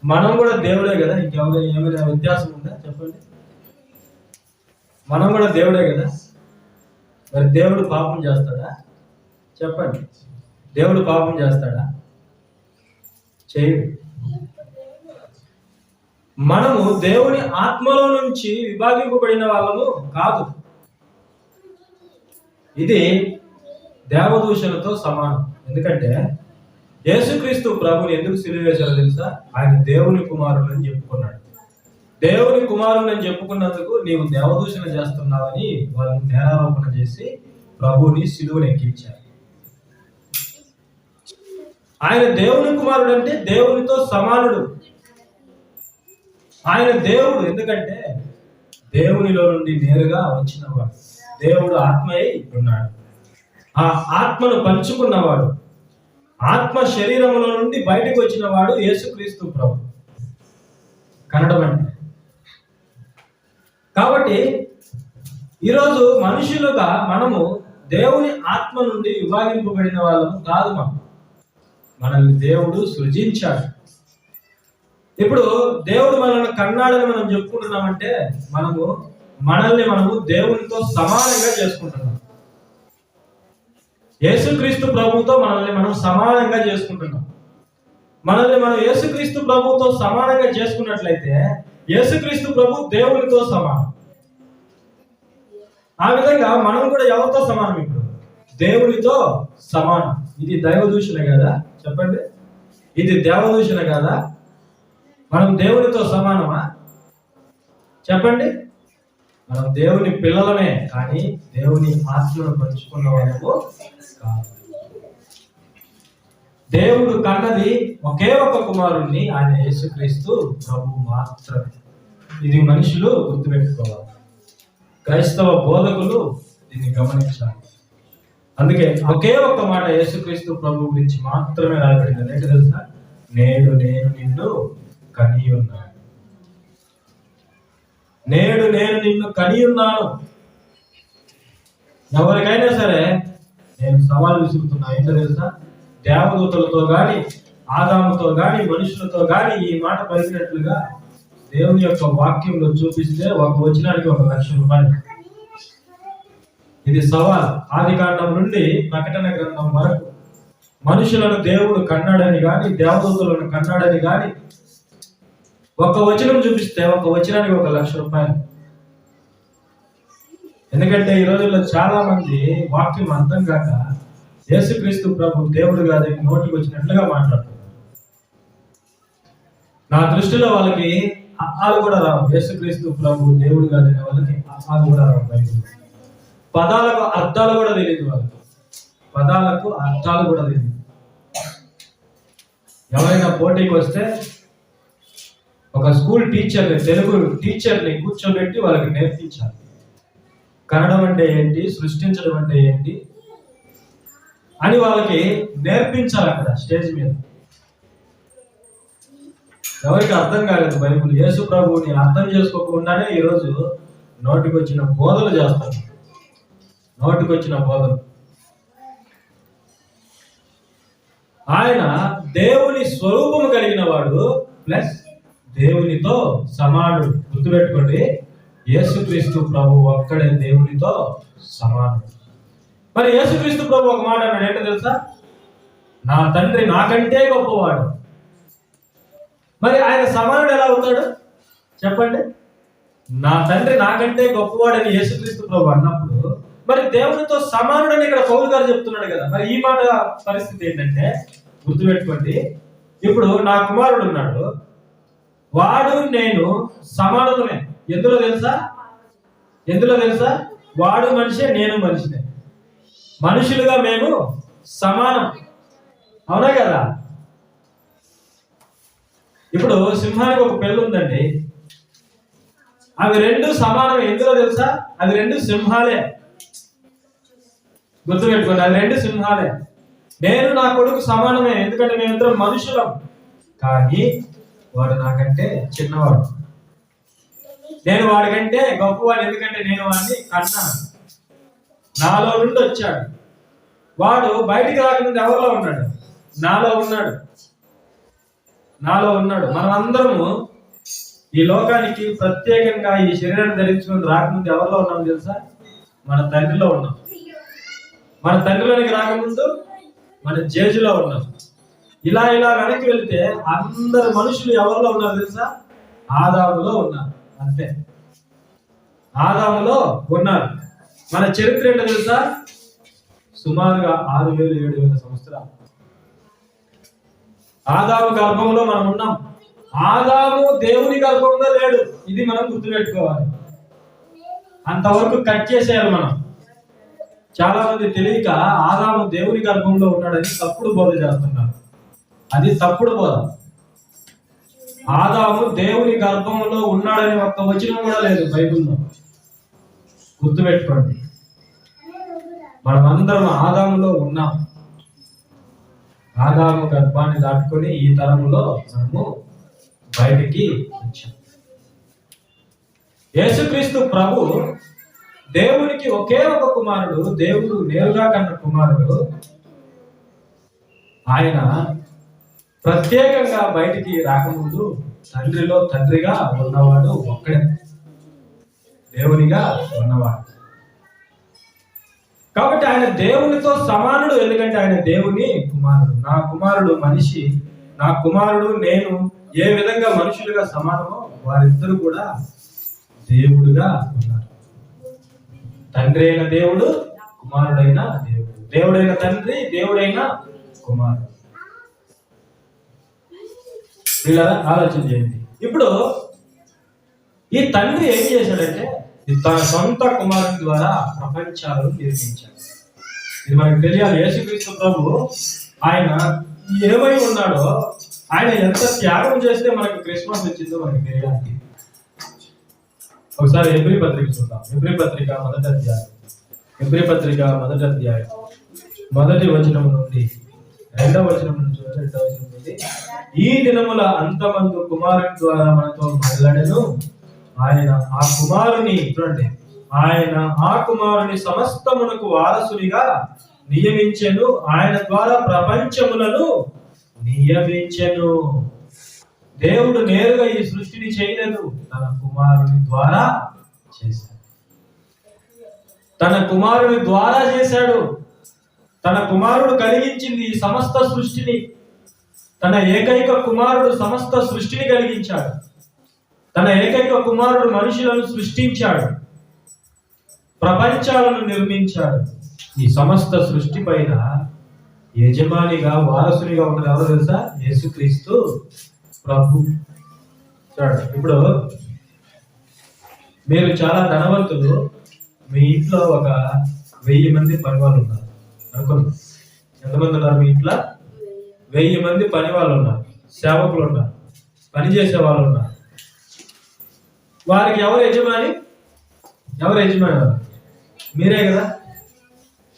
మనం కూడా దేవుడే కదా, ఏమైనా వ్యత్యాసం ఉందా? చెప్పండి. మనం కూడా దేవుడే కదా. మరి దేవుడు పాపం చేస్తాడా? చెప్పండి. దేవుడు పాపం చేస్తాడా? చేయడు. మనము దేవుని ఆత్మలో నుంచి విభాగింపబడిన వాళ్ళము కాదు. ఇది దేవదూషణతో సమానం. ఎందుకంటే యేసుక్రీస్తు ప్రభుని ఎందుకు సిలువ వేశారో తెలుసా? ఆయన దేవుని కుమారుడు అని చెప్పుకున్నాడు. దేవుని కుమారుడు అని చెప్పుకున్నందుకు నీవు దేవదూషణ చేస్తున్నావని వాళ్ళని నేరారోపణ చేసి ప్రభుని సిలువను ఎక్కించారు. ఆయన దేవుని కుమారుడు అంటే దేవునితో సమానుడు. ఆయన దేవుడు. ఎందుకంటే దేవునిలో నుండి నేరుగా వచ్చినవాడు. దేవుడు ఆత్మయై ఉన్నాడు. ఆ ఆత్మను పంచుకున్నవాడు, ఆత్మ శరీరంలో నుండి బయటకు వచ్చిన వాడు యేసుక్రీస్తు ప్రభు. కనడం అంటే. కాబట్టి ఈరోజు మనుషులుగా మనము దేవుని ఆత్మ నుండి విభాగింపబడిన వాళ్ళము కాదు. మనల్ని దేవుడు సృజించాడు. ఇప్పుడు దేవుడు మనల్ని కన్నాడని మనం చెప్పుకుంటున్నామంటే మనల్ని దేవునితో సమానంగా చేసుకుంటున్నాం. యేసుక్రీస్తు ప్రభుతో మనల్ని మనం సమానంగా చేసుకుంటున్నాం. మనల్ని మనం యేసుక్రీస్తు ప్రభుతో సమానంగా చేసుకున్నట్లయితే యేసుక్రీస్తు ప్రభు దేవునితో సమానం. ఆ విధంగా మనం కూడా ఎవరితో సమానం? ఇప్పుడు దేవునితో సమానం. ఇది దైవ దూషణ కదా? చెప్పండి, ఇది దేవదూషణ కదా? మనం దేవునితో సమానమా? చెప్పండి. మనం దేవుని పిల్లలమే, కానీ దేవుని ఆత్మను పంచుకున్న వాళ్ళము కాదు. దేవుడు కన్నది ఒకే ఒక కుమారుణ్ణి, ఆయన యేసుక్రీస్తు ప్రభు మాత్రమే. ఇది మనుషులు గుర్తుపెట్టుకోవాలి. క్రైస్తవ బోధకులు దీన్ని గమనించాలి. అందుకే ఒకే ఒక్క మాట యేసుక్రీస్తు ప్రభు గురించి మాత్రమే రాయబడింది. ఏంటి తెలుసా? నేడు నేను నిన్ను కని ఉన్నాను. నేడు నేను నిన్ను కని ఉన్నాను. ఎవరికైనా సరే నేను సవాల్ విసురుతున్నా. ఏంటో తెలుసా? దేవదూతలతో గాని, ఆదాముతో గాని, మనుషులతో గాని ఈ మాట పలికినట్లుగా దేవుని యొక్క వాక్యంలో చూపిస్తే ఒక వచనానికి 1,00,000 రూపాయలు. ఇది సవాల్. ఆదికాండం నుండి ప్రకటన గ్రంథం వరకు మనుషులను దేవుడు కన్నాడని గాని, దేవదూతలను కన్నాడని గాని ఒక వచనం చూపిస్తే ఒక వచనానికి 1,00,000 రూపాయలు. ఎందుకంటే ఈ రోజుల్లో చాలా మంది వాక్యం అర్థం కాక యేసుక్రీస్తు ప్రభు దేవుడు కాదని నోటికి వచ్చినట్లుగా మాట్లాడుతున్నారు. నా దృష్టిలో వాళ్ళకి అర్థాలు కూడా రావు. యేసుక్రీస్తు ప్రభు దేవుడు కాదని వాళ్ళకి అర్థాలు కూడా రావు. బైబిల్ పదాలకు అర్థాలు కూడా తెలియదు వాళ్ళకి. పదాలకు అర్థాలు కూడా తెలియదు. ఎవరైనా పోటీకి వస్తే ఒక స్కూల్ టీచర్ని, తెలుగు టీచర్ని కూర్చోబెట్టి వాళ్ళకి నేర్పించాలి. కన్నడం అంటే ఏంటి, సృష్టించడం అంటే ఏంటి అని వాళ్ళకి నేర్పించాలి అక్కడ స్టేజ్ మీద. ఎవరికి అర్థం కాలేదు బైబిల్, యేసు ప్రభువుని అర్థం చేసుకోకుండానే ఈరోజు నోటికి వచ్చిన బోధలు చేస్తారు. నోటికి వచ్చిన బోధలు. ఆయన దేవుని స్వరూపము కలిగిన వాడు ప్లస్ దేవునితో సమానుడు. గుర్తుపెట్టుకోండి, యేసుక్రీస్తు ప్రభు ఒక్కడే దేవునితో సమానుడు. మరి యేసుక్రీస్తు ప్రభు ఒక మాట అన్నాడు. ఏంటో తెలుసా? నా తండ్రి నాకంటే గొప్పవాడు. మరి ఆయన సమానుడు ఎలా అవుతాడు చెప్పండి? నా తండ్రి నాకంటే గొప్పవాడని యేసుక్రీస్తు ప్రభు అన్నప్పుడు మరి దేవునితో సమానుడని ఇక్కడ పౌలు గారు చెప్తున్నాడు కదా. మరి ఈ మాట పరిస్థితి ఏంటంటే, గుర్తుపెట్టుకోండి, ఇప్పుడు నా కుమారుడు ఉన్నాడు, వాడు నేను సమానమే. ఎందులో తెలుసా? ఎందులో తెలుసా? వాడు మనిషే, నేను మనిషినే. మనుషులుగా మేము సమానం. అవునా కదా? ఇప్పుడు సింహానికి ఒక పెళ్ళి ఉందండి, అవి రెండు సమానమే. ఎందులో తెలుసా? అవి రెండు సింహాలే. గుర్తుపెట్టుకోండి, అవి రెండు సింహాలే. నేను నా కొడుకు సమానమే, ఎందుకంటే మేమిద్దరం మనుషులం. కానీ వాడు నాకంటే చిన్నవాడు. నేను వాడికంటే గొప్పవాడు, ఎందుకంటే నేను వాడిని కన్నాను. నాలో నుండి వచ్చాడు. వాడు బయటికి రాకముందు ఎవరిలో ఉన్నాడు? నాలో ఉన్నాడు. నాలో ఉన్నాడు. మనం అందరము ఈ లోకానికి ప్రత్యేకంగా ఈ శరీరాన్ని ధరించుకుని రాకముందు ఎవరిలో ఉన్నాం తెలుసా? మన తండ్రిలో ఉన్నాం. మన తండ్రిలోనికి రాకముందు మన జేజులో ఉన్నాం. ఇలా వెనక్కి వెళితే అందరు మనుషులు ఎవరిలో ఉన్నారు తెలుసా? ఆదాములో ఉన్నారు. అంతే, ఆదాములో ఉన్నారు. మన చరిత్ర ఏంటో తెలుసా? సుమారుగా 6,000-7,000 సంవత్సరాలు ఆదాము గర్భంలో మనం ఉన్నాం. ఆదాము దేవుని గర్భంలో లేడు. ఇది మనం గుర్తుపెట్టుకోవాలి. అంతవరకు కట్ చేసేయాలి మనం. చాలా మంది తెలియక ఆదాము దేవుని గర్భంలో ఉన్నాడని తప్పుడు బోధ చేస్తున్నారు. అది తప్పుడు బోధ. ఆదాము దేవుని గర్భంలో ఉన్నాడని ఒక్క వచనం కూడా లేదు బైబిల్లో. గుర్తుపెట్టుకోండి, మనమందరం ఆదాములో ఉన్నాం. ఆదాము గర్భాన్ని దాటుకొని ఈ తరములో మనము బయటికి వచ్చాం. యేసుక్రీస్తు ప్రభు దేవునికి ఒకే ఒక కుమారుడు, దేవుడు నేరుగా కన్న కుమారుడు. ఆయన ప్రత్యేకంగా బయటికి రాకముందు తండ్రిలో తండ్రిగా ఉన్నవాడు ఒక్కడే, దేవునిగా ఉన్నవాడు. కాబట్టి ఆయన దేవునితో సమానుడు, ఎందుకంటే ఆయన దేవుని కుమారుడు. నా కుమారుడు మనిషి, నా కుమారుడు నేను ఏ విధంగా మనుషులుగా సమానమో వారిద్దరు కూడా దేవుడుగా ఉన్నారు. తండ్రి అయిన దేవుడు, కుమారుడైన దేవుడు, దేవుడైన తండ్రి, దేవుడైన కుమారుడు. వీళ్ళరా ఆలోచన చేయండి. ఇప్పుడు ఈ తండ్రి ఏం చేశాడంటే తన సొంత కుమారుని ద్వారా ప్రపంచాలను నిర్మించాడు. ఇది మనకు తెలియాలి. యేసుక్రీస్తు ప్రభు ఆయన ఏమై ఉన్నాడో, ఆయన ఎంత త్యాగం చేస్తే మనకు క్రిస్మస్ వచ్చిందో మనకు తెలియాలి. ఒకసారి ఎబ్రీ పత్రిక చూద్దాం. ఎబ్రీ పత్రిక మొదటి అధ్యాయం, ఎబ్రీ పత్రిక మొదటి అధ్యాయం మొదటి వచనం నుండి రెండవ వచనం నుంచి రెండవ వచనం నుండి, ఈ దినముల అంతమందు కుమారుని ద్వారా మనతో మాట్లాడెను. ఆయన ఆ కుమారుని చూడండి, ఆయన ఆ కుమారుని సమస్తమునకు వారసునిగా నియమించెను. ఆయన ద్వారా ప్రపంచములను నియమించెను. దేవుడు నేరుగా ఈ సృష్టిని చేయలేదు, తన కుమారుని ద్వారా చేశాడు. తన కుమారుని ద్వారా చేశాడు. తన కుమారుడు కలిగించింది ఈ సమస్త సృష్టిని. తన ఏకైక కుమారుడు సమస్త సృష్టిని కలిగించాడు. తన ఏకైక కుమారుడు మనుషులను సృష్టించాడు, ప్రపంచాలను నిర్మించాడు. ఈ సమస్త సృష్టి పైన యజమానిగా, వారసునిగా ఉన్నది ఎవరో తెలుసా? యేసుక్రీస్తు ప్రభు. చూడండి, ఇప్పుడు మీరు చాలా ధనవంతులు, మీ ఇంట్లో ఒక 1000 మంది పనివాళ్ళు ఉన్నారు అనుకోండి. ఎంతమంది ఉన్నారు మీ ఇంట్లో? 1000 మంది పని వాళ్ళు ఉన్నారు, సేవకులు ఉన్నారు, పని చేసే వాళ్ళు ఉన్నారు. వారికి ఎవరు యజమాని? ఎవరు యజమాని? మీరే కదా,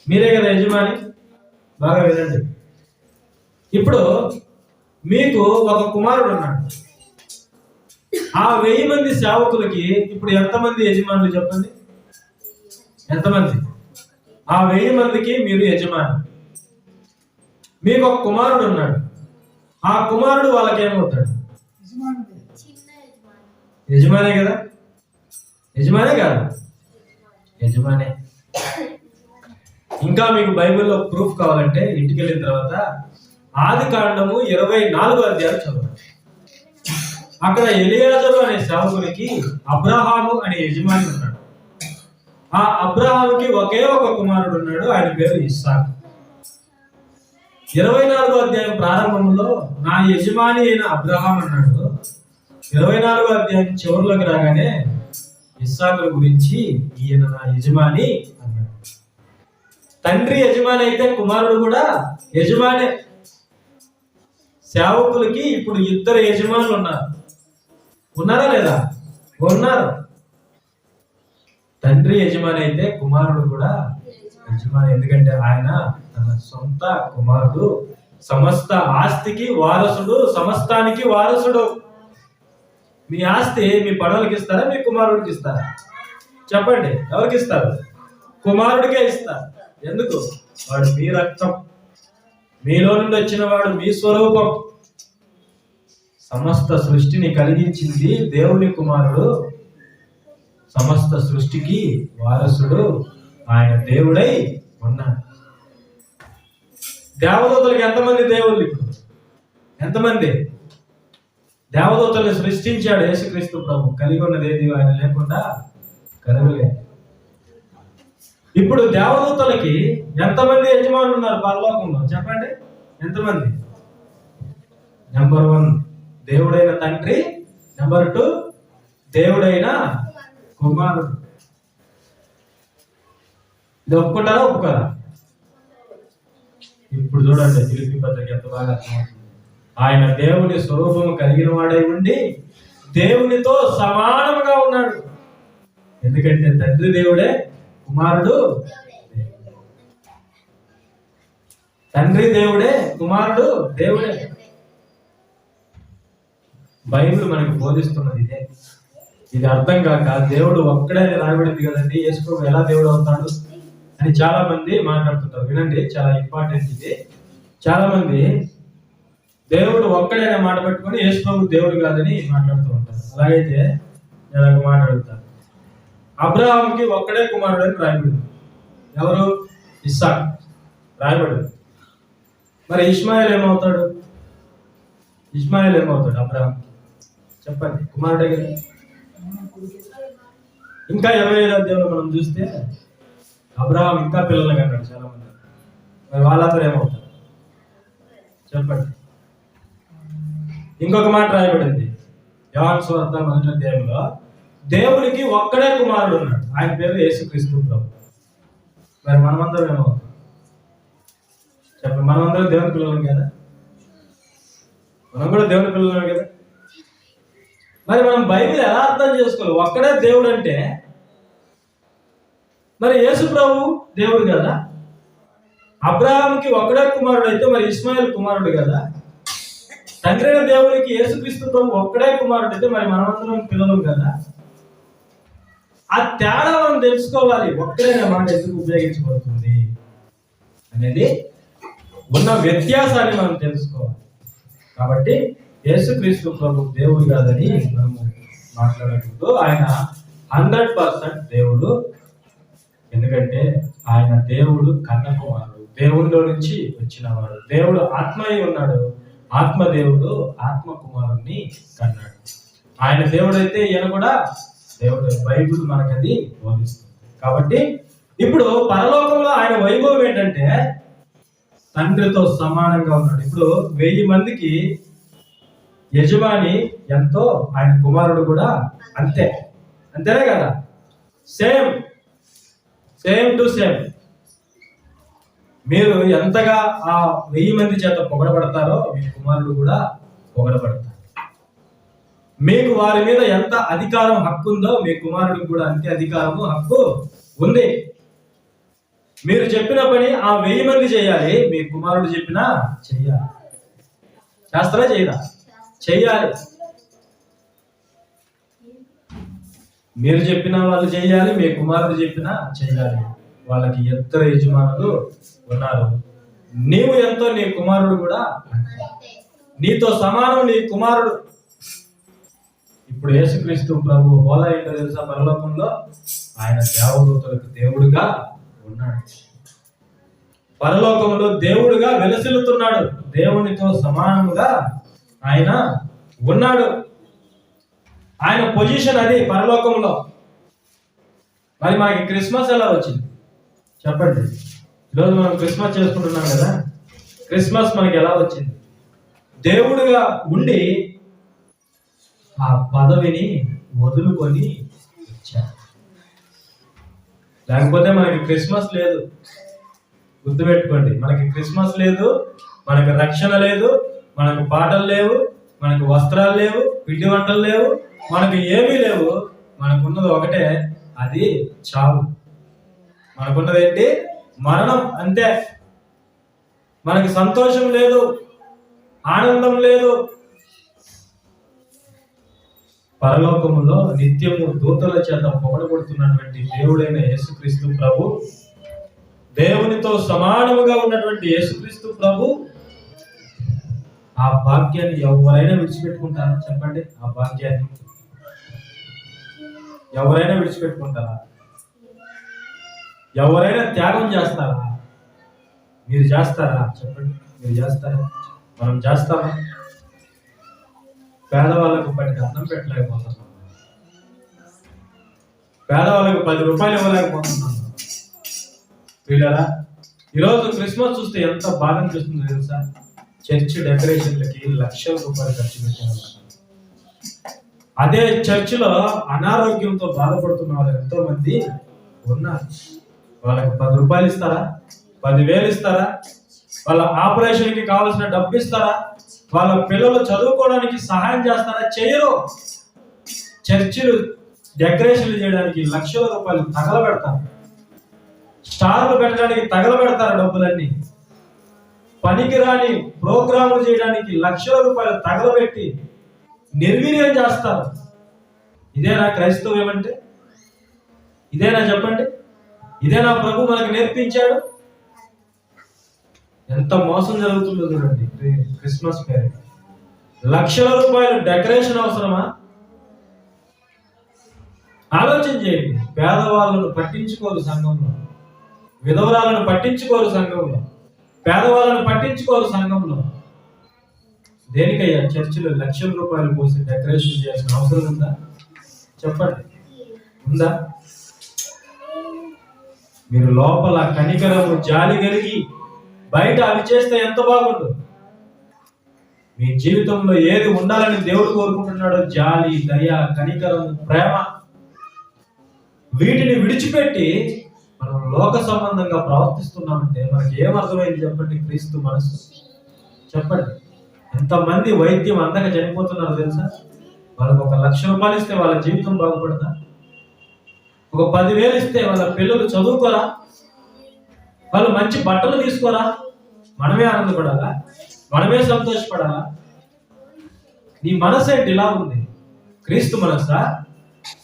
మీరే కదా యజమాని. బాగా వినండి. ఇప్పుడు మీకు ఒక కుమారుడు ఉన్నాడు. ఆ 1000 మంది సేవకులకి ఇప్పుడు ఎంతమంది యజమానులు చెప్పండి? ఎంతమంది? ఆ 1000 మందికి మీరు యజమాని. మీకు ఒక కుమారుడు ఉన్నాడు. ఆ కుమారుడు వాళ్ళకి ఏమవుతాడు? యజమానే కదా. యజమానే కాదు, యజమానే. ఇంకా మీకు బైబిల్లో ప్రూఫ్ కావాలంటే ఇంటికి వెళ్ళిన తర్వాత ఆదికాండము 24వ అధ్యాయం చదవండి. అక్కడ ఎలియాజరు అనే సేవకునికి అబ్రహాము అనే యజమాని ఉన్నాడు. ఆ అబ్రహాముకి ఒకే ఒక కుమారుడు ఉన్నాడు, ఆయన పేరు ఇస్సాకు. 24వ అధ్యాయం ప్రారంభంలో నా యజమాని అయిన అబ్రహాం అన్నాడు. 24వ అధ్యాయం చివరిలోకి రాగానే ఇస్సాకు గురించి ఈయన నా యజమాని అన్నాడు. తండ్రి యజమాని అయితే కుమారుడు కూడా యజమానే. సేవకులకి ఇప్పుడు 2 యజమానులు ఉన్నారు. ఉన్నారా లేదా? ఉన్నారు. తండ్రి యజమాని అయితే కుమారుడు కూడా యజమాని. ఎందుకంటే ఆయన తన సొంత కుమారుడు, సమస్త ఆస్తికి వారసుడు, సమస్తానికి వారసుడు. మీ ఆస్తి మీ పనులకి ఇస్తారా, మీ కుమారుడికి ఇస్తారా? చెప్పండి, ఎవరికి ఇస్తారు? కుమారుడికే ఇస్తారు. ఎందుకు? వాడు మీ రక్తం, మీలో నుండి వచ్చిన వాడు, మీ స్వరూపం. సమస్త సృష్టిని కలిగించింది దేవుని కుమారుడు, సమస్త సృష్టికి వారసుడు, ఆయన దేవుడై ఉన్నాడు. దేవదూతలకు ఎంతమంది దేవుళ్ళు? ఇప్పుడు ఎంతమంది దేవదూతల్ని సృష్టించాడు యేసుక్రీస్తు ప్రభు. కలిగి ఉన్నది ఏది ఆయన లేకుండా కలగలేదు. ఇప్పుడు దేవదూతలకి ఎంతమంది యజమానులు ఉన్నారు పరలోకంలో? చెప్పండి, ఎంతమంది? నెంబర్ 1 దేవుడైన తండ్రి, నెంబర్ 2 దేవుడైన కుమారుడు. ఇది ఒప్పుకుంటారా, ఒప్పుకోరా? ఇప్పుడు చూడండి ఫిలిప్పీ పత్రిక ఎంత బాగా అర్థమవుతుంది. ఆయన దేవుని స్వరూపము కలిగిన వాడై ఉండి దేవునితో సమానముగా ఉన్నాడు. ఎందుకంటే తండ్రి దేవుడే, కుమారుడు తండ్రి దేవుడే, కుమారుడు దేవుడే. బైబిల్ మనకు బోధిస్తున్నది ఇదే. ఇది అర్థం కాక దేవుడు ఒక్కడే రాయబడింది కదండి, యేసు ప్రభు ఎలా దేవుడు అవుతాడు అని చాలా మంది మాట్లాడుతుంటారు. వినండి, చాలా ఇంపార్టెంట్ ఇది. చాలా మంది దేవుడు ఒక్కడైనా మాట పెట్టుకొని యేసు ప్రభు దేవుడు కాదని మాట్లాడుతూ ఉంటారు. అలాగైతే నేను మాట్లాడుతాను. అబ్రహాంకి ఒక్కడే కుమారుడు అని రాయబడింది. ఎవరు? ఇస్సాకు రాయబడింది. మరి ఇష్మాయేల్ ఏమవుతాడు? ఇష్మాయిల్ ఏమవుతాడు అబ్రహాం? చెప్పండి, కుమారుడే కదా. ఇంకా 25వ అధ్యాయంలో మనం చూస్తే అబ్రహాం ఇంకా పిల్లలు కన్నాడు చాలా మంది. మరి వాళ్ళందరూ ఏమవుతారు చెప్పండి? ఇంకొక మాట రాయబడింది యోహాను సువార్త 1వ అధ్యాయంలో, దేవునికి ఒక్కడే కుమారుడు ఉన్నాడు, ఆయన పేరు యేసుక్రీస్తు ప్రభు. మరి మనమందరం ఏమవుతాం చెప్పండి? మనమందరం దేవుని పిల్లలం కదా, మనం కూడా దేవుని పిల్లలమే కదా. మరి మనం బైబిల్ ఎలా అర్థం చేసుకోవాలి? ఒక్కడే దేవుడు అంటే మరి యేసు ప్రభు దేవుడు కదా. అబ్రహాంకి ఒక్కడే కుమారుడు అయితే మరి ఇస్మాయిల్ కుమారుడు కదా. తండ్రి అయిన దేవునికి యేసుక్రీస్తు ప్రభు ఒక్కడే కుమారుడు అయితే మరి మనమందరం పిల్లలు కదా. ఆ తేడా మనం తెలుసుకోవాలి. ఒక్కడే మాట ఎందుకు ఉపయోగించబడుతుంది అనేది ఉన్న వ్యత్యాసాన్ని మనం తెలుసుకోవాలి. కాబట్టి యేసుక్రీస్తు ప్రభు దేవుడు కాదని మనము మాట్లాడకూడదు. ఆయన 100% దేవుడు. ఎందుకంటే ఆయన దేవుడు కన్న కుమారుడు, దేవుడిలో నుంచి వచ్చినవాడు. దేవుడు ఆత్మ అయి ఉన్నాడు, ఆత్మ దేవుడు ఆత్మ కుమారుణ్ణి కన్నాడు. ఆయన దేవుడు అయితే ఈయన కూడా దేవుడు. బైబిల్ మనకది బోధిస్తుంది. కాబట్టి ఇప్పుడు పరలోకంలో ఆయన వైభవం ఏంటంటే తండ్రితో సమానంగా ఉన్నాడు. ఇప్పుడు 1000 మందికి యజమాని ఎంతో, ఆయన కుమారుడు కూడా అంతే. అంతేనే కదా. Same to same. మీరు ఎంతగా ఆ 1000 మంది చేత పొగడబడతారో మీ కుమారుడు కూడా పొగడబడతారు. మీకు వారి మీద ఎంత అధికారం, హక్కు ఉందో మీ కుమారుడికి కూడా అంతే అధికారము, హక్కు ఉంది. మీరు చెప్పిన పని ఆ 1000 మంది చేయాలి, మీ కుమారుడు చెప్పినా చెయ్యాలి. చేస్తారా చేయరా? చెయ్యాలి. మీరు చెప్పినా వాళ్ళు చేయాలి, మీ కుమారుడు చెప్పినా చెయ్యాలి. వాళ్ళకి 2 యజమానులు ఉన్నారు. నీవు ఎంతో నీ కుమారుడు కూడా నీతో సమానం, నీ కుమారుడు. ఇప్పుడు యేసుక్రీస్తు ప్రభు హోదా ఏంటో తెలుసా? పరలోకంలో ఆయన దేవదూతలకు దేవుడుగా ఉన్నాడు. పరలోకంలో దేవుడుగా వెలసిల్లుతున్నాడు. దేవునితో సమానముగా ఆయన ఉన్నాడు. ఆయన పొజిషన్ అది పరలోకంలో. మరి మనకి క్రిస్మస్ ఎలా వచ్చింది చెప్పండి? ఈరోజు మనం క్రిస్మస్ చేసుకుంటున్నాం కదా. క్రిస్మస్ మనకి ఎలా వచ్చింది? దేవుడుగా ఉండి ఆ పదవిని వదులుకొని వచ్చాడు. లేకపోతే మనకి క్రిస్మస్ లేదు. గుర్తుపెట్టుకోండి, మనకి క్రిస్మస్ లేదు, మనకి రక్షణ లేదు, మనకు పాటలు లేవు, మనకు వస్త్రాలు లేవు, పిండి వంటలు లేవు, మనకు ఏమీ లేవు. మనకున్నది ఒకటే, అది చావు. మనకున్నది ఏంటి? మరణం. అంతే. మనకి సంతోషం లేదు, ఆనందం లేదు. పరలోకములో నిత్యము దూతల చేత పొగడబడుతున్నటువంటి దేవుడైన యేసుక్రీస్తు ప్రభు, దేవునితో సమానముగా ఉన్నటువంటి యేసుక్రీస్తు ప్రభు, ఆ భాగ్యాన్ని ఎవరైనా విడిచిపెట్టుకుంటారా చెప్పండి? ఆ భాగ్యాన్ని ఎవరైనా విడిచిపెట్టుకుంటారా? ఎవరైనా త్యాగం చేస్తారా? మీరు చేస్తారా చెప్పండి? మీరు చేస్తారా? మనం చేస్తామా? పేదవాళ్ళకు 10 అన్నం పెట్టలేకపోతున్నాం, పేదవాళ్ళకు 10 రూపాయలు ఇవ్వలేకపోతున్నాం. వీళ్ళరా ఈరోజు క్రిస్మస్ చూస్తే ఎంత బాధ అనిపిస్తుందో తెలుసా? చర్చ్ డెకరేషన్లకి లక్షల రూపాయలు ఖర్చు పెట్టారు. అదే చర్చిలో అనారోగ్యంతో బాధపడుతున్న వాళ్ళు ఎంతో మంది ఉన్నారు. వాళ్ళకి 10 రూపాయలు ఇస్తారా? 10,000 ఇస్తారా? వాళ్ళ ఆపరేషన్కి కావాల్సిన డబ్బు ఇస్తారా? వాళ్ళ పిల్లలు చదువుకోవడానికి సహాయం చేస్తారా? చేయరు. చర్చిలు డెకరేషన్లు చేయడానికి లక్షల రూపాయలు తగలబెడతారు. స్టార్లు పెట్టడానికి తగలబెడతారు డబ్బులన్నీ. పనికిరాని ప్రోగ్రాములు చేయడానికి లక్షల రూపాయలు తగలబెట్టి నిర్వీర్యం చేస్తారు. ఇదేనా క్రైస్తవం అంటే? ఇదేనా చెప్పండి? ఇదేనా ప్రభు మనకు నేర్పించాడు? ఎంత మోసం జరుగుతుందో చూడండి. క్రిస్మస్ పేరు లక్షల రూపాయలు డెకరేషన్ అవసరమా? ఆలోచన చేయండి. పేదవాళ్ళను పట్టించుకోరు సంఘంలో, విధవరాలను పట్టించుకోరు సంఘంలో, పేదవాళ్ళను పట్టించుకోరు సంఘంలో. దేనికయ్యా చర్చిలో లక్షల రూపాయలు పోసి డెకరేషన్ చేయాల్సిన అవసరం ఉందా? చెప్పండి, ఉందా? మీరు లోపల కనికరము జాలి కలిగి బయట అవి చేస్తే ఎంత బాగుండు. మీ జీవితంలో ఏది ఉండాలని దేవుడు కోరుకుంటున్నాడో, జాలి, దయ, కనికరము, ప్రేమ, వీటిని విడిచిపెట్టి మనం లోక సంబంధంగా ప్రవర్తిస్తున్నామంటే మనకి ఏమర్థమైంది చెప్పండి? క్రీస్తు మనసు. చెప్పండి, ఎంతమంది వైద్యం అందక చనిపోతున్నారు తెలుసా? వాళ్ళకు 1,00,000 రూపాయలు ఇస్తే వాళ్ళ జీవితం బాగుపడదా? ఒక 10,000 ఇస్తే వాళ్ళ పిల్లలు చదువుకోరా? వాళ్ళు మంచి బట్టలు తీసుకోరా? మనమే ఆనందపడాలా? మనమే సంతోషపడాలా? నీ మనసు ఏంటి ఇలా ఉంది? క్రీస్తు మనసా?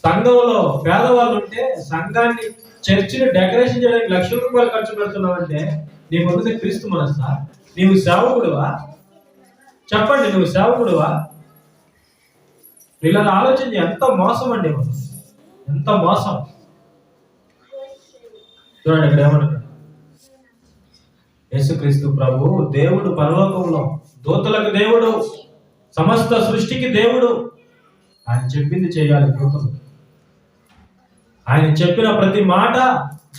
సంఘంలో పేదవాళ్ళు ఉంటే సంఘాన్ని, చర్చిని డెకరేషన్ చేయడానికి లక్షల రూపాయలు ఖర్చు పెడుతున్నావంటే నీకు ఉన్నది క్రీస్తు మనసా? నీవు సేవకుడువా? చెప్పండి, నువ్వు సేవకుడువా? ఇలా ఆలోచన. ఎంత మోసం అండి, ఎంత మోసం. చూడండి ఇక్కడ ఏమంటాడు యేసుక్రీస్తు ప్రభు. దేవుడు పరలోకంలో దూతలకు దేవుడు, సమస్త సృష్టికి దేవుడు. ఆయన చెప్పింది చేయాలి దూతలు. ఆయన చెప్పిన ప్రతి మాట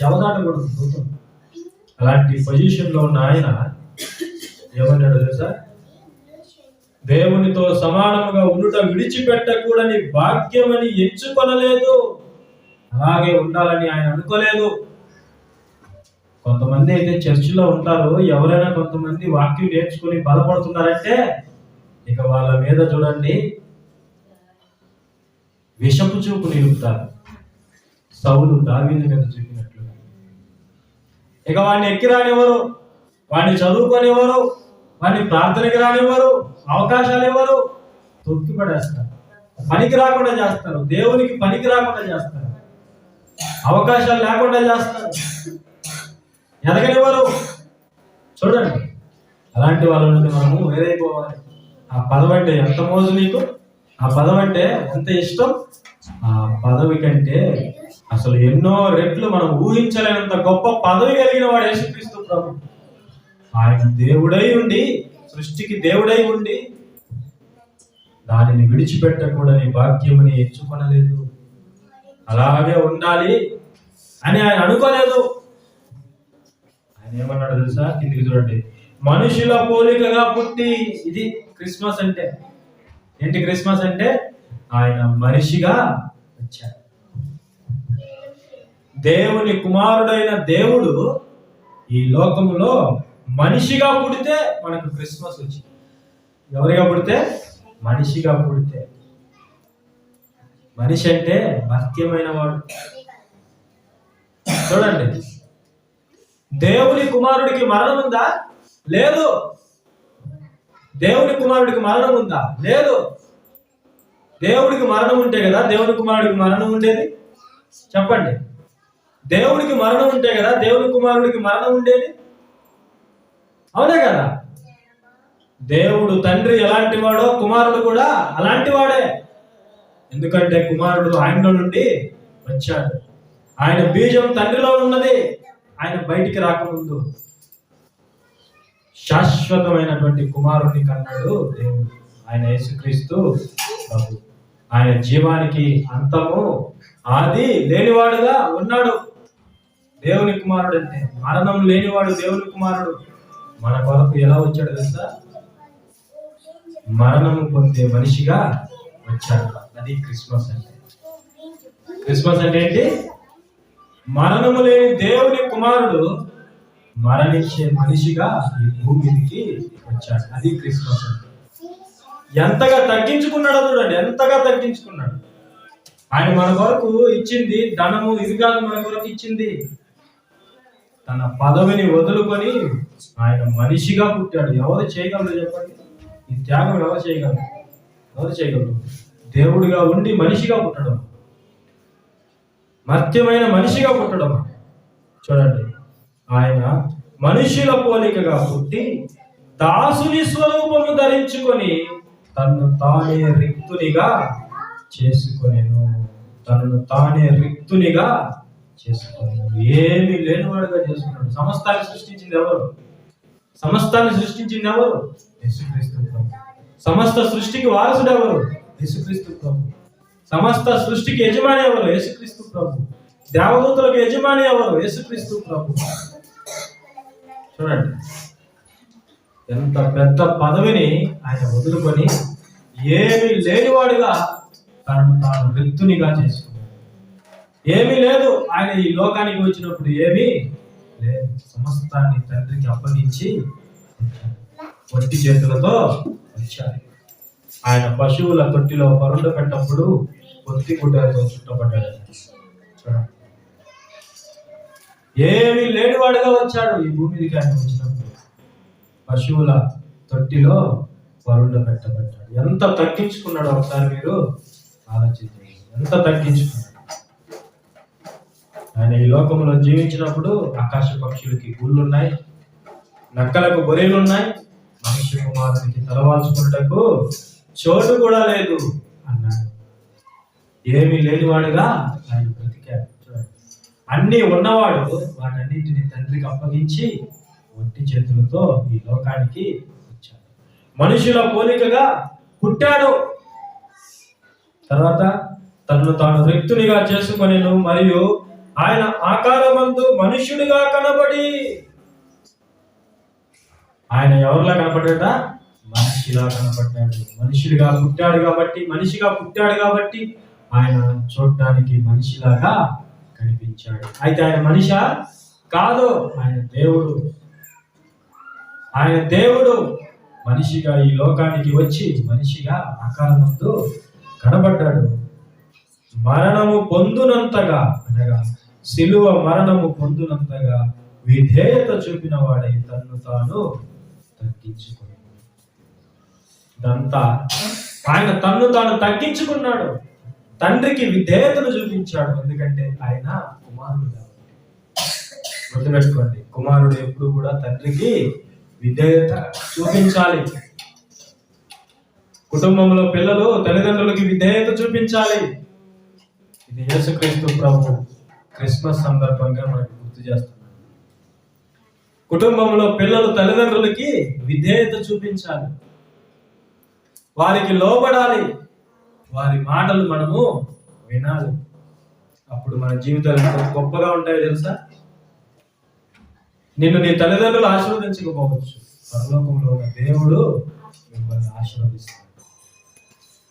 జవదాటకూడదు దూతలు. అలాంటి పొజిషన్ లో ఉన్న ఆయన ఏమన్నాడు తెలుసా? దేవునితో సమానముగా ఉండుట విడిచిపెట్టకూడని భాగ్యమని ఎంచుకొనలేదు. అలాగే ఉండాలని ఆయన అనుకోలేదు. కొంతమంది అయితే చర్చిలో ఉంటారు, ఎవరైనా కొంతమంది వాక్యం నేర్చుకుని బలపడుతున్నారంటే ఇక వాళ్ళ మీద చూడండి విషపు చూపు నిలుపుతారు. సౌలు దావీదు మీద చూపినట్లు. ఇక వాడిని ఎక్కి రానివ్వరు, వాడిని చదువుకోనివ్వరు, వాడిని ప్రార్థనకి రానివ్వరు, అవకాశాలు ఇవ్వరు, తొక్కి పడేస్తారు, పనికి రాకుండా చేస్తారు, దేవునికి పనికి రాకుండా చేస్తారు, అవకాశాలు లేకుండా చేస్తారు, ఎదగనివ్వరు. చూడండి, అలాంటి వాళ్ళ నుండి మనము వేరైపోవాలి. ఆ పదవి అంటే ఎంత మోజు నీకు, ఆ పదవి అంటే ఎంత ఇష్టం. ఆ పదవి కంటే అసలు ఎన్నో రెట్లు మనం ఊహించలేనంత గొప్ప పదవి కలిగిన వాడు యేసుక్రీస్తు ప్రభు. ఆయన దేవుడై ఉండి, సృష్టికి దేవుడై ఉండి దానిని విడిచిపెట్టకూడని భాగ్యముని ఎంచుకొనలేదు. అలాగే ఉండాలి అని ఆయన అనుకోలేదు. ఆయన ఏమన్నాడు తెలుసా? కిందికి చూడండి. మనుషుల పోలికగా పుట్టి. ఇది క్రిస్మస్ అంటే ఏంటి? క్రిస్మస్ అంటే ఆయన మనిషిగా వచ్చాడు. దేవుని కుమారుడైన దేవుడు ఈ లోకంలో మనిషిగా పుడితే మనకు క్రిస్మస్ వచ్చింది. ఎవరిగా పుడితే? మనిషిగా పుడితే. మనిషి అంటే మర్త్యమైన వాడు. చూడండి, దేవుని కుమారుడికి మరణం ఉందా? లేదు. దేవుని కుమారుడికి మరణం ఉందా? లేదు. దేవుడికి మరణం ఉంటే కదా దేవుని కుమారుడికి మరణం ఉండేది. చెప్పండి, దేవుడికి మరణం ఉంటే కదా దేవుని కుమారుడికి మరణం ఉండేది. అవునే కదా? దేవుడు తండ్రి ఎలాంటి వాడో కుమారుడు కూడా అలాంటి వాడే. ఎందుకంటే కుమారుడు ఆయనలో నుండి వచ్చాడు. ఆయన బీజం తండ్రిలో ఉన్నది. ఆయన బయటికి రాకముందు శాశ్వతమైనటువంటి కుమారుడిని కన్నాడు దేవుడు. ఆయన యేసుక్రీస్తు ప్రభు. ఆయన జీవానికి అంతము ఆది లేనివాడుగా ఉన్నాడు. దేవుని కుమారుడు అంటే మరణం లేనివాడు దేవుని కుమారుడు. మన కొరకు ఎలా వచ్చాడు తెలుసా? మరణము పొందే మనిషిగా వచ్చాడు. అది క్రిస్మస్ అంటే. క్రిస్మస్ అంటే ఏంటి? మరణము లేని దేవుని కుమారుడు మరణించే మనిషిగా ఈ భూమికి వచ్చాడు. అది క్రిస్మస్ అంటే. ఎంతగా తగ్గించుకున్నాడో చూడండి, ఎంతగా తగ్గించుకున్నాడు. ఆయన మన కొరకు ఇచ్చింది ధనము ఇది కాదు, మన కొరకు ఇచ్చింది తన పదవిని వదులుకొని ఆయన మనిషిగా పుట్టాడు. ఎవరు చేయగలరు చెప్పండి? ఈ త్యాగం ఎవరు చేయగలరు? ఎవరు చేయగలరు? దేవుడిగా ఉండి మనిషిగా పుట్టడం, మర్త్యమైన మనిషిగా పుట్టడం. చూడండి, ఆయన మనుషుల పోలికగా పుట్టి దాసుని స్వరూపము ధరించుకొని తనను తానే రిక్తునిగా చేసుకొనెను. తనను తానే రిక్తునిగా చేసుకొని ఏమి లేనివాడుగా చేసుకున్నాడు. సమస్తాన్ని సృష్టించింది ఎవరు? సమస్తాన్ని సృష్టించింది ఎవరు? యేసుక్రీస్తు. సమస్త సృష్టికి వారసుడు ఎవరు? యేసుక్రీస్తు ప్రభు. సమస్త సృష్టికి యజమాని ఎవరు? యేసుక్రీస్తు ప్రభు. దేవదూతలకు యజమాని ఎవరు? యేసుక్రీస్తు ప్రభు. చూడండి, ఎంత పెద్ద పదవిని ఆయన వదులుకొని ఏమీ లేనివాడుగా తనను తాను రిక్తునిగా చేసుకున్నాడు. ఏమీ లేదు ఆయన ఈ లోకానికి వచ్చినప్పుడు, ఏమీ లేదు. సమస్తాన్ని తండ్రికి అప్పగించి ఒట్టి చేతులతో వచ్చారు. ఆయన పశువుల తొట్టిలో పరుండ పెట్టప్పుడు పొత్తి గుడ్డలతో చుట్టబడ్డాడు. చూడండి, ఏమీ లేనివాడుగా వచ్చాడు ఈ భూమికి. ఆయన వచ్చినప్పుడు పశువుల తొట్టిలో పరుండ పెట్టబడ్డాడు. ఎంత తగ్గించుకున్నాడు ఒకసారి మీరు ఆలోచించండి. ఎంత తగ్గించుకున్నాడు. ఆయన ఈ లోకంలో జీవించినప్పుడు ఆకాశ పక్షులకి గూళ్ళున్నాయి, నక్కలకు బొరేలున్నాయి, మనుష్య కుమారునికి తలవాల్చుకున్నటకు చోటు కూడా లేదు అన్నాడు. ఏమీ లేనివాడుగా ఆయన బ్రతికాడు. చూడండి, అన్ని ఉన్నవాడు వాటన్నింటిని తండ్రికి అప్పగించి ఒట్టి చేతులతో ఈ లోకానికి వచ్చాడు. మనుషుల పోలికగా పుట్టాడు. తర్వాత తనను తాను రిక్తునిగా చేసుకొనెను, మరియు ఆయన ఆకారమందు మనుష్యుడిగా కనబడి. ఆయన ఎవరిలా కనపడ్డాడ? మనిషిలా కనపడ్డాడు. మనుషుడిగా పుట్టాడు కాబట్టి, మనిషిగా పుట్టాడు కాబట్టి ఆయన చూడటానికి మనిషిలాగా కనిపించాడు. అయితే ఆయన మనిషా? కాదు, ఆయన దేవుడు. ఆయన దేవుడు మనిషిగా ఈ లోకానికి వచ్చి మనిషిగా ఆకారమందు కనబడ్డాడు. మరణము పొందునంతగా, అనగా సిలువ మరణము పొందునంతగా విధేయత చూపిన వాడై తన్ను తాను తగ్గించుకున్నాడు. ఇదంతా ఆయన తన్ను తాను తగ్గించుకున్నాడు. తండ్రికి విధేయతను చూపించాడు. ఎందుకంటే ఆయన కుమారుడు కాబట్టి. గుర్తుపెట్టుకోండి, కుమారుడు ఎప్పుడు కూడా తండ్రికి విధేయత చూపించాలి. కుటుంబంలో పిల్లలు తల్లిదండ్రులకి విధేయత చూపించాలి. ఇది యేసుక్రీస్తు ప్రభు క్రిస్మస్ సందర్భంగా మనకు గుర్తు చేస్తున్నాడు. కుటుంబంలో పిల్లలు తల్లిదండ్రులకి విధేయత చూపించాలి, వారికి లోబడాలి, వారి మాటలు మనము వినాలి. అప్పుడు మన జీవితాలు ఎంత గొప్పగా ఉంటాయో తెలుసా? నిన్ను నీ తల్లిదండ్రులు ఆశీర్వదించకపోవచ్చు, పరలోకంలో ఉన్న దేవుడు మిమ్మల్ని ఆశీర్వదిస్తాడు.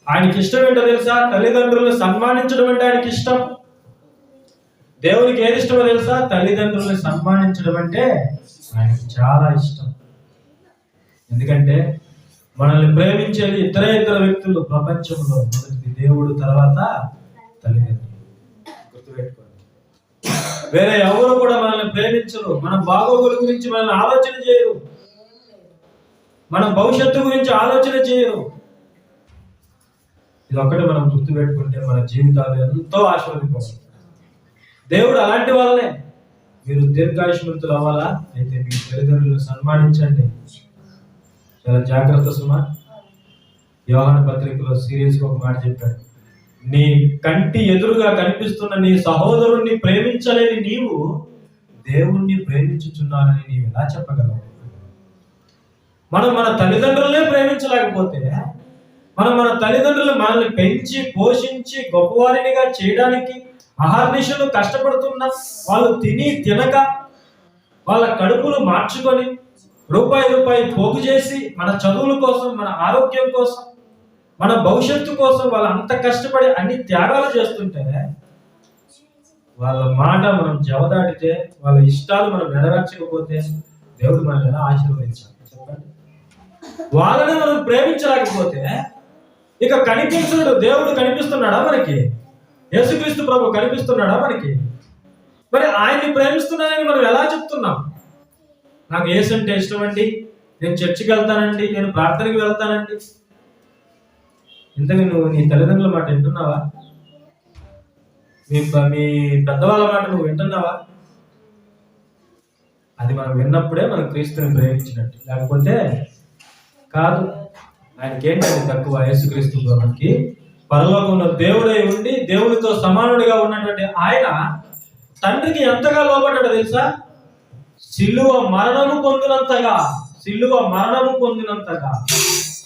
ఆయనకి ఇష్టం ఏంటో తెలుసా? తల్లిదండ్రులను సన్మానించడం అంటే ఆయనకి ఇష్టం. దేవునికి ఏది ఇష్టమో తెలుసా? తల్లిదండ్రులను సన్మానించడం అంటే ఆయనకి చాలా ఇష్టం. ఎందుకంటే మనల్ని ప్రేమించేది ఇద్దరు వ్యక్తులు ప్రపంచంలో. మొదటిది దేవుడు, తర్వాత తల్లిదండ్రులు. గుర్తుపెట్టుకోండి, వేరే ఎవరు కూడా మనల్ని ప్రేమించరు. మన బాగోగుల గురించి మనల్ని ఆలోచన చేయరు, మన భవిష్యత్తు గురించి ఆలోచన చేయరు. ఇది ఒక్కటి మనం గుర్తుపెట్టుకుంటే మన జీవితాలు ఎంతో ఆశీర్వదింపబడతాయి. దేవుడు అలాంటి వాళ్ళనే. మీరు దీర్ఘాయుష్మంతులు అవ్వాలా? అయితే మీ తల్లిదండ్రులను సన్మానించండి. చాలా జాగ్రత్త సుమా. యోహాను పత్రికలో సీరియస్గా ఒక మాట చెప్పాడు. నీ కంటి ఎదురుగా కనిపిస్తున్న నీ సహోదరుణ్ణి ప్రేమించలేని నీవు దేవుణ్ణి ప్రేమించుచున్నానని నీవు ఎలా చెప్పగలవు? మనం మన తల్లిదండ్రులనే ప్రేమించలేకపోతే, మన తల్లిదండ్రులు మనల్ని పెంచి పోషించి గొప్పవారినిగా చేయడానికి అహర్నిశలు కష్టపడుతున్నా, వాళ్ళు తినక వాళ్ళ కడుపులు మార్చుకొని రూపాయి పోగు చేసి మన చదువుల కోసం, మన ఆరోగ్యం కోసం, మన భవిష్యత్తు కోసం వాళ్ళు అంత కష్టపడి అన్ని త్యాగాలు చేస్తుంటే, వాళ్ళ మాట మనం జవదాటితే, వాళ్ళ ఇష్టాలు మనం నెరవేర్చకపోతే దేవుడు మనల్ని ఎలా ఆశీర్వదించాలి చెప్పండి? వాళ్ళని మనం ప్రేమించలేకపోతే ఇక కనిపించడు దేవుడు కనిపిస్తున్నాడా మనకి? యేసుక్రీస్తు ప్రభు కనిపిస్తున్నాడా మనకి? మరి ఆయన్ని ప్రేమిస్తున్నానని మనం ఎలా చెప్తున్నాం? నాకు యేసు అంటే ఇష్టం అండి, నేను చర్చికి వెళ్తానండి, నేను ప్రార్థనకి వెళ్తానండి. ఇంతకు నువ్వు నీ తల్లిదండ్రుల మాట వింటున్నావా? మీ పెద్దవాళ్ళ మాట నువ్వు వింటున్నావా? అది మనం విన్నప్పుడే మనం క్రీస్తుని ప్రేమించినట్టు, లేకపోతే కాదు. ఆయనకి ఏంటంటే తక్కువ? యేసుక్రీస్తు ప్రభుకి పరలోకంలో దేవుడై ఉండి దేవుడితో సమానుడిగా ఉన్నటువంటి ఆయన తండ్రికి ఎంతగా లోబడ్డాడో తెలుసా? సిలువ మరణము పొందినంతగా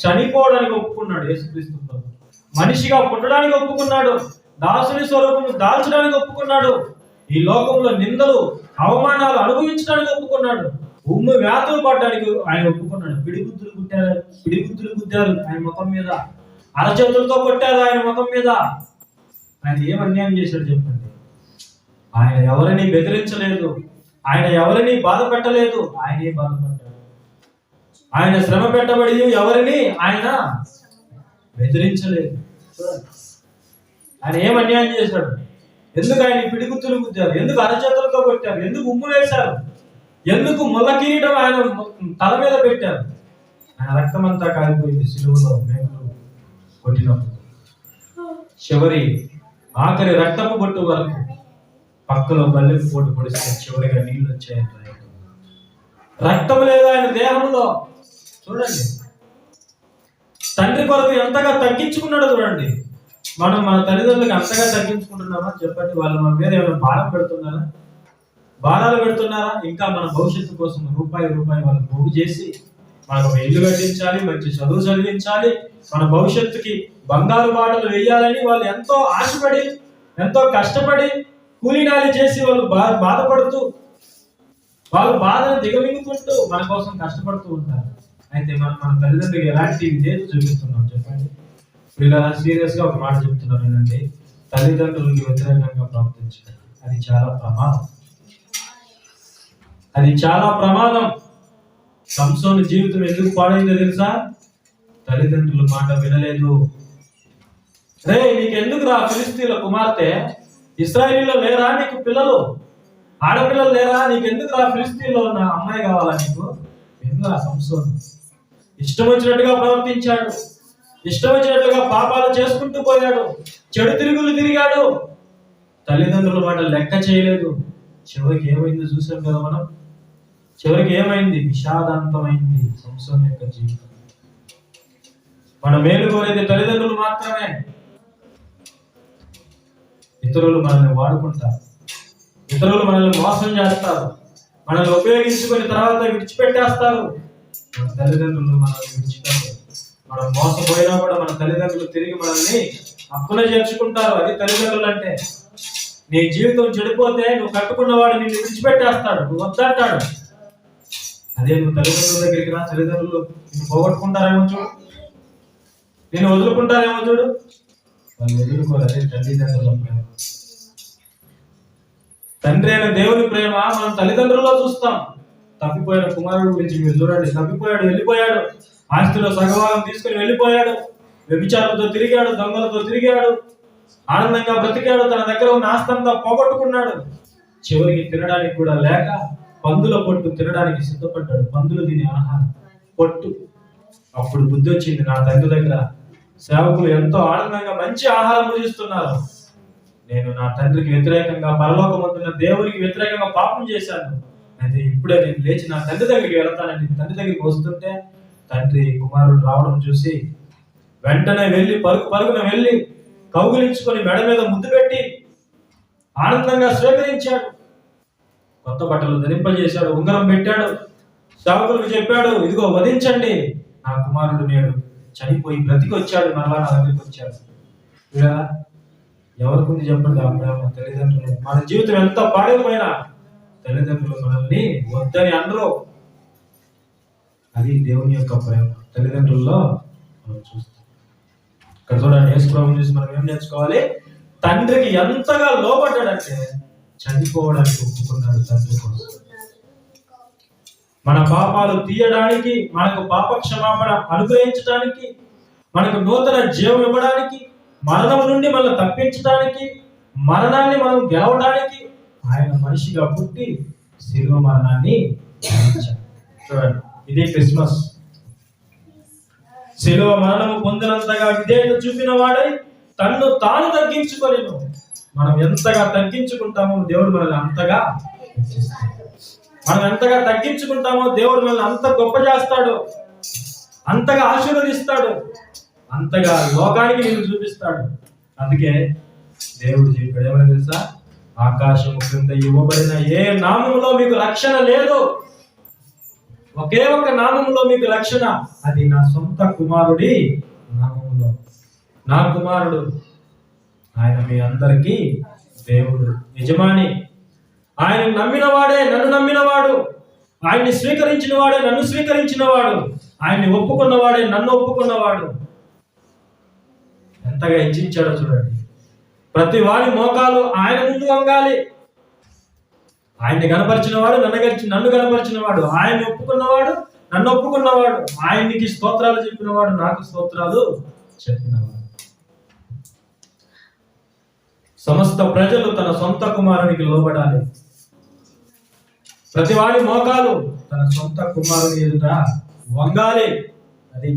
చనిపోవడానికి ఒప్పుకున్నాడు. యేసుక్రీస్తు ప్రభు మనిషిగా పుట్టడానికి ఒప్పుకున్నాడు. దాసుని స్వరూపము దాల్చడానికి ఒప్పుకున్నాడు. ఈ లోకంలో నిందలు అవమానాలు అనుభవించడానికి ఒప్పుకున్నాడు. ఉమ్ము వ్యాధులు పడడానికి ఆయన ఒప్పుకున్నాడు. పిడిగుద్దులు గుద్దారు ఆయన ముఖం మీద, అరచేతులతో కొట్టారు ఆయన ముఖం మీద. ఆయన ఏం అన్యాయం చేశాడు చెప్పండి? ఆయన ఎవరిని బెదిరించలేదు, ఆయన ఎవరిని బాధ పెట్టలేదు, ఆయనే బాధపడ్డాడు. ఆయన శ్రమ పెట్టబడి ఎవరిని ఆయన బెదిరించలేదు. ఆయన ఏం అన్యాయం చేశాడు? ఎందుకు ఆయన పిడిగుద్దులు గుద్దారు? ఎందుకు అరచేతులతో కొట్టారు? ఎందుకు ఉమ్ము వేశారు? ఎందుకు ముళ్ళ కిరీటం ఆయన తల మీద పెట్టారు? ఆయన రక్తం అంతా కాలిపోయింది సిలువలో మేకులు కొట్టినప్పుడు. చివరి ఆఖరి రక్తపు బొట్టు వరకు పక్కలో బల్లెకు పోటు పొడిస్తే చివరిగా నీళ్ళు వచ్చాయంట. రక్తం లేదు ఆయన దేహంలో. చూడండి, తండ్రి కొరకు ఎంతగా తగ్గించుకున్నాడో చూడండి. మనం మన తల్లిదండ్రులకు అంతగా తగ్గించుకుంటున్నామా చెప్పండి? వాళ్ళు మన మీద ఏమైనా భారం పెడుతున్నారా? భారాలు పెడుతున్నారా? ఇంకా మన భవిష్యత్తు కోసం రూపాయి వాళ్ళు పోగు చేసి మనకు ఇల్లు కట్టించాలి, మంచి చదువు చదివించాలి, మన భవిష్యత్తుకి బంగారు బాటలు వేయాలని వాళ్ళు ఎంతో ఆశపడి, ఎంతో కష్టపడి, కూలీనాలి చేసి వాళ్ళు బాధపడుతూ, వాళ్ళు బాధను దిగమింగుకుంటూ మన కోసం కష్టపడుతూ ఉంటారు. అయితే మనం మన తల్లిదండ్రులకు ఎలాంటి విధేయత చూపిస్తున్నాం చెప్పండి? వీళ్ళలా సీరియస్ గా ఒక మాట చెప్తున్నాను ఏంటంటే, తల్లిదండ్రులకి వ్యతిరేకంగా ప్రవర్తించడం అది చాలా ప్రమాదం. అది చాలా ప్రమాదం. సంసోను జీవితం ఎందుకు పాడైందో తెలుసా? తల్లిదండ్రుల మాట వినలేదు. రే, నీకెందుకు రా ఫిలిస్తీన్ల కుమార్తె? ఇశ్రాయేలీలో లేరా నీకు పిల్లలు? ఆడపిల్లలు లేరా? నీకెందుకు రా ఫిలిస్తీన్లో ఉన్న అమ్మాయి కావాలా నీకు? ఎందుకు రా సంసోను? ఇష్టం వచ్చినట్టుగా ప్రవర్తించాడు, ఇష్టం వచ్చినట్లుగా పాపాలు చేసుకుంటూ పోయాడు, చెడు తిరుగులు తిరిగాడు, తల్లిదండ్రుల మాట లెక్క చేయలేదు. చివరికి ఏమైందో చూసాం కదా మనం. చివరికి ఏమైంది? విషాదాంతమైంది సంసోను యొక్క జీవితం. మన మేలు కోరేది తల్లిదండ్రులు మాత్రమే. ఇతరులు మనల్ని వాడుకుంటారు, ఇతరులు మనల్ని మోసం చేస్తారు, మనల్ని ఉపయోగించుకొని తర్వాత విడిచిపెట్టేస్తారు. మన తల్లిదండ్రులు మనల్ని విడిచిపెట్టారు. మనం మోసపోయినా కూడా మన తల్లిదండ్రులు తిరిగి మనల్ని అప్పున చేర్చుకుంటారు. అది తల్లిదండ్రులు అంటే. నీ జీవితం చెడిపోతే నువ్వు కట్టుకున్నవాడు నిన్ను విడిచిపెట్టేస్తాడు, నువ్వు వద్దంటాడు. అదే నువ్వు తల్లిదండ్రుల దగ్గరికి రా, తల్లిదండ్రులు నిన్ను పోగొట్టుకుంటారేమో చూడు, నిన్ను వదులుకుంటారేమో చూడు. వాళ్ళు వదులుకోరు. అదే తల్లిదండ్రుల ప్రేమ. తండ్రి అయిన దేవుని ప్రేమ మనం తల్లిదండ్రుల్లో చూస్తాం. తప్పిపోయిన కుమారుడు గురించి మీరు చూడండి. తప్పిపోయాడు, వెళ్ళిపోయాడు, ఆస్తిలో సగభాగం తీసుకుని వెళ్ళిపోయాడు, వ్యభిచారంతో తిరిగాడు, దొంగలతో తిరిగాడు, ఆనందంగా బ్రతికాడు, తన దగ్గర ఉన్న ఆస్తంతా పోగొట్టుకున్నాడు. చివరికి తినడానికి కూడా లేక పందుల పొట్టు తినడానికి సిద్ధపడ్డాడు. పందులు తినే ఆహారం పొట్టు. అప్పుడు బుద్ధి వచ్చింది, నా తండ్రి దగ్గర సేవకులు ఎంతో ఆనందంగా మంచి ఆహారం భుజిస్తున్నారు, నేను నా తండ్రికి వ్యతిరేకంగా, పరలోకమందున్న దేవునికి వ్యతిరేకంగా పాపం చేశాను. అయితే ఇప్పుడే నేను లేచి నా తండ్రి దగ్గరికి వెళ్తానండి. తండ్రి దగ్గరికి వస్తుంటే తండ్రి కుమారుడు రావడం చూసి వెంటనే వెళ్ళి పరుగున వెళ్ళి కౌగిలించుకొని మెడ మీద ముద్దు పెట్టి ఆనందంగా స్వీకరించాడు. కొత్త బట్టలు ధరింపజేశాడు, ఉంగరం పెట్టాడు, సేవకులకు చెప్పాడు, ఇదిగో వధించండి, నా కుమారుడు నేడు చనిపోయి బ్రతికి వచ్చాడు, మరలా నా దగ్గరికి వచ్చాడు. ఎవరికి ఉంది చెప్పండి ఆ ప్రేమ? తల్లిదండ్రులు. మన జీవితం ఎంత పాడైపోయినా తల్లిదండ్రులు మనల్ని వద్దని అనరు. అది దేవుని యొక్క ప్రేమ. తల్లిదండ్రుల్లో మనం చూస్తాం. ఇక్కడ చూడండి, యేసు ప్రభువుని చూసి మనం ఏం నేర్చుకోవాలి? తండ్రికి ఎంతగా లోబడ్డాడంటే చనిపోవడానికి ఒప్పుకున్నాడు తండ్రి కోసం. మన పాపాలు తీయడానికి, మనకు పాప క్షమాపణ అనుగ్రహించడానికి, మనకు నూతన జీవం ఇవ్వడానికి, మరణం నుండి మనం తప్పించడానికి, మరణాన్ని మనం గెలవడానికి ఆయన మనిషిగా పుట్టి శిలువ మరణాన్ని చూడండి. ఇది క్రిస్మస్. శిలువ మరణము పొందినంతగా విధేయత చూపిన వాడై తన్ను తాను తగ్గించుకొనెను. మనం ఎంతగా తగ్గించుకుంటామో దేవుడు మనల్ని అంతగా హెచ్చిస్తాడు. మనం ఎంతగా తగ్గించుకుంటామో దేవుడు మనల్ని అంత గొప్ప చేస్తాడు, అంతగా ఆశీర్వదిస్తాడు, అంతగా లోకానికి నేను చూపిస్తాడు. అందుకే దేవుడు చెప్పాడు, ఏమని తెలుసా? ఆకాశము క్రింద ఇవ్వబడిన ఏ నామములో మీకు రక్షణ లేదు. ఒకే ఒక నామములో మీకు రక్షణ, అది నా సొంత కుమారుడి నామములో. నా కుమారుడు, ఆయన మీ అందరికీ దేవుడు, యజమాని. ఆయన నమ్మిన వాడే నన్ను నమ్మినవాడు, ఆయన్ని స్వీకరించిన వాడే నన్ను స్వీకరించినవాడు, ఆయన్ని ఒప్పుకున్నవాడే నన్ను ఒప్పుకున్నవాడు. ఎంతగా హెచ్చించాడో చూడండి. ప్రతి వాడి మోకాలు ఆయన ముందు వంగాలి. ఆయన్ని కనపరిచిన వాడు నన్ను కనపరిచిన వాడు, ఆయన్ని ఒప్పుకున్నవాడు నన్ను ఒప్పుకున్నవాడు, ఆయన్ని స్తోత్రాలు చెప్పినవాడు నాకు స్తోత్రాలు చెప్పినవాడు. సమస్త ప్రజలు తన సొంత కుమారునికి లోబడాలి. ప్రతివాడి మోకాలు తన సొంత కుమారుని ఎదుట వంగాలి. అది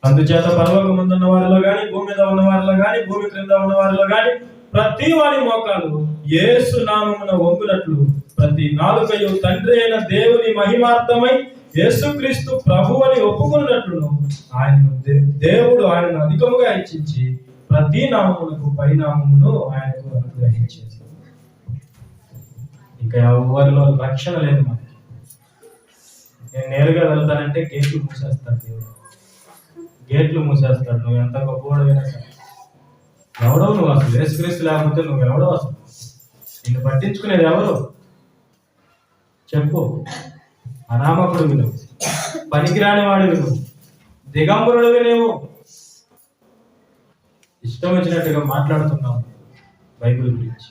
అందుచేత పరలోకమందున్న వారిలో గాని, భూమి మీద ఉన్న వారిలో గాని, భూమి క్రింద ఉన్న వారిలో గాని ప్రతి వారి మోకాలు యేసు నామమున వంగునట్లు, ప్రతి నాలుకయు తండ్రి అయిన దేవుని మహిమార్థమై యేసుక్రీస్తు ప్రభువని ఒప్పుకున్నట్లును ఆయన దేవుడు ఆయనను అధికముగా హెచ్చించి ప్రతి నామమునకు పైనామమును ఆయనకు అనుగ్రహించేది. ఇంకా ఎవరిలో రక్షణ లేదు మనకి. నేను నేరుగా వెళ్తానంటే గేట్లు మూసేస్తాడు దేవుడు, గేట్లు మూసేస్తాడు. నువ్వు ఎంత గొప్పవాడైనా సరే, ఎవడో నువ్వు అసలు, యేసుక్రీస్తు లేకపోతే నువ్వు ఎవడో అసలు, నిన్ను పట్టించుకునేది ఎవరు చెప్పు? అనామకుడు విను, పనికిరాని వాడు విను, దిగంబరుడు వినేవు. ఇష్టం వచ్చినట్టుగా మాట్లాడుతున్నావు బైబిల్ గురించి.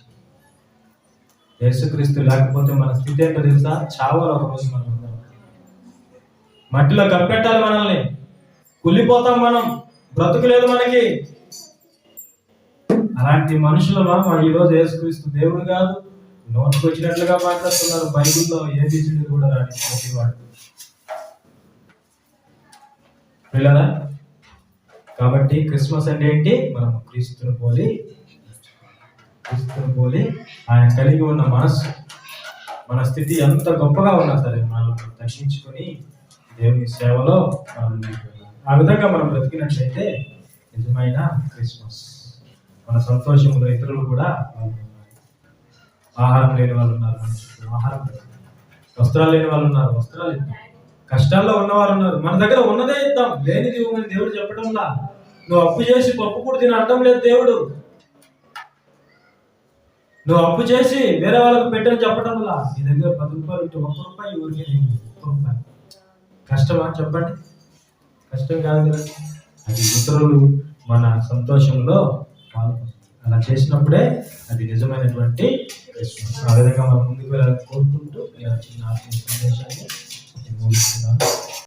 యేసుక్రీస్తు లేకపోతే మన స్థితి ఏంటో తెలుసా? చావాలి ఒక రోజు మనం. మట్టిలో కప్పెట్టాలి మనల్ని, కుళ్ళిపోతాం మనం, బ్రతుకు లేదు మనకి. అలాంటి మనుషులమా ఈరోజు యేసుక్రీస్తు దేవుడు కాదు, నోటికి వచ్చినట్లుగా మాట్లాడుతున్నారు. బైబిల్లో ఏబిసిడి కూడా రాని ప్రతివాడు పిల్లరా. కాబట్టి క్రిస్మస్ అంటే ఏంటి? మనం క్రీస్తుని పోలి ఆయన కలిగి ఉన్న మనస్సు, మన స్థితి ఎంత గొప్పగా ఉన్నా సరే మనల్ని తగ్గించుకొని దేవుని సేవలో మనం ఆ విధంగా మనం బ్రతికినట్లయితే నిజమైన క్రిస్మస్. మన సంతోషంలో ఇతరులు కూడా ఆహారం లేని వాళ్ళు ఉన్నారు, ఆహారం, వస్త్రాలు లేని వాళ్ళు ఉన్నారు, వస్త్రాలు ఇద్దాం. కష్టాల్లో ఉన్నవారు ఉన్నారు, మన దగ్గర ఉన్నదే ఇద్దాం, లేనిది ఇవ్వమని దేవుడు చెప్పడంలా. నువ్వు అప్పు చేసి పప్పు కూడా తిని అర్థం లేదు దేవుడు. నువ్వు అప్పు చేసి వేరే వాళ్ళకి పెట్టని చెప్పడంలా. నీ దగ్గర 10 రూపాయలు ఉంటే 1 రూపాయి ఊరికే, 1 రూపాయి కష్టమా చెప్పండి? కష్టం కాదు కదా. అది ఇతరులు మన సంతోషంలో అలా చేసినప్పుడే అది నిజమైనటువంటి క్రిస్మస్. ఆ విధంగా మనం ముందుకు వెళ్ళాలని కోరుకుంటూ చిన్న ఆత్మీయ సందేశాన్ని ముగిస్తున్నాను.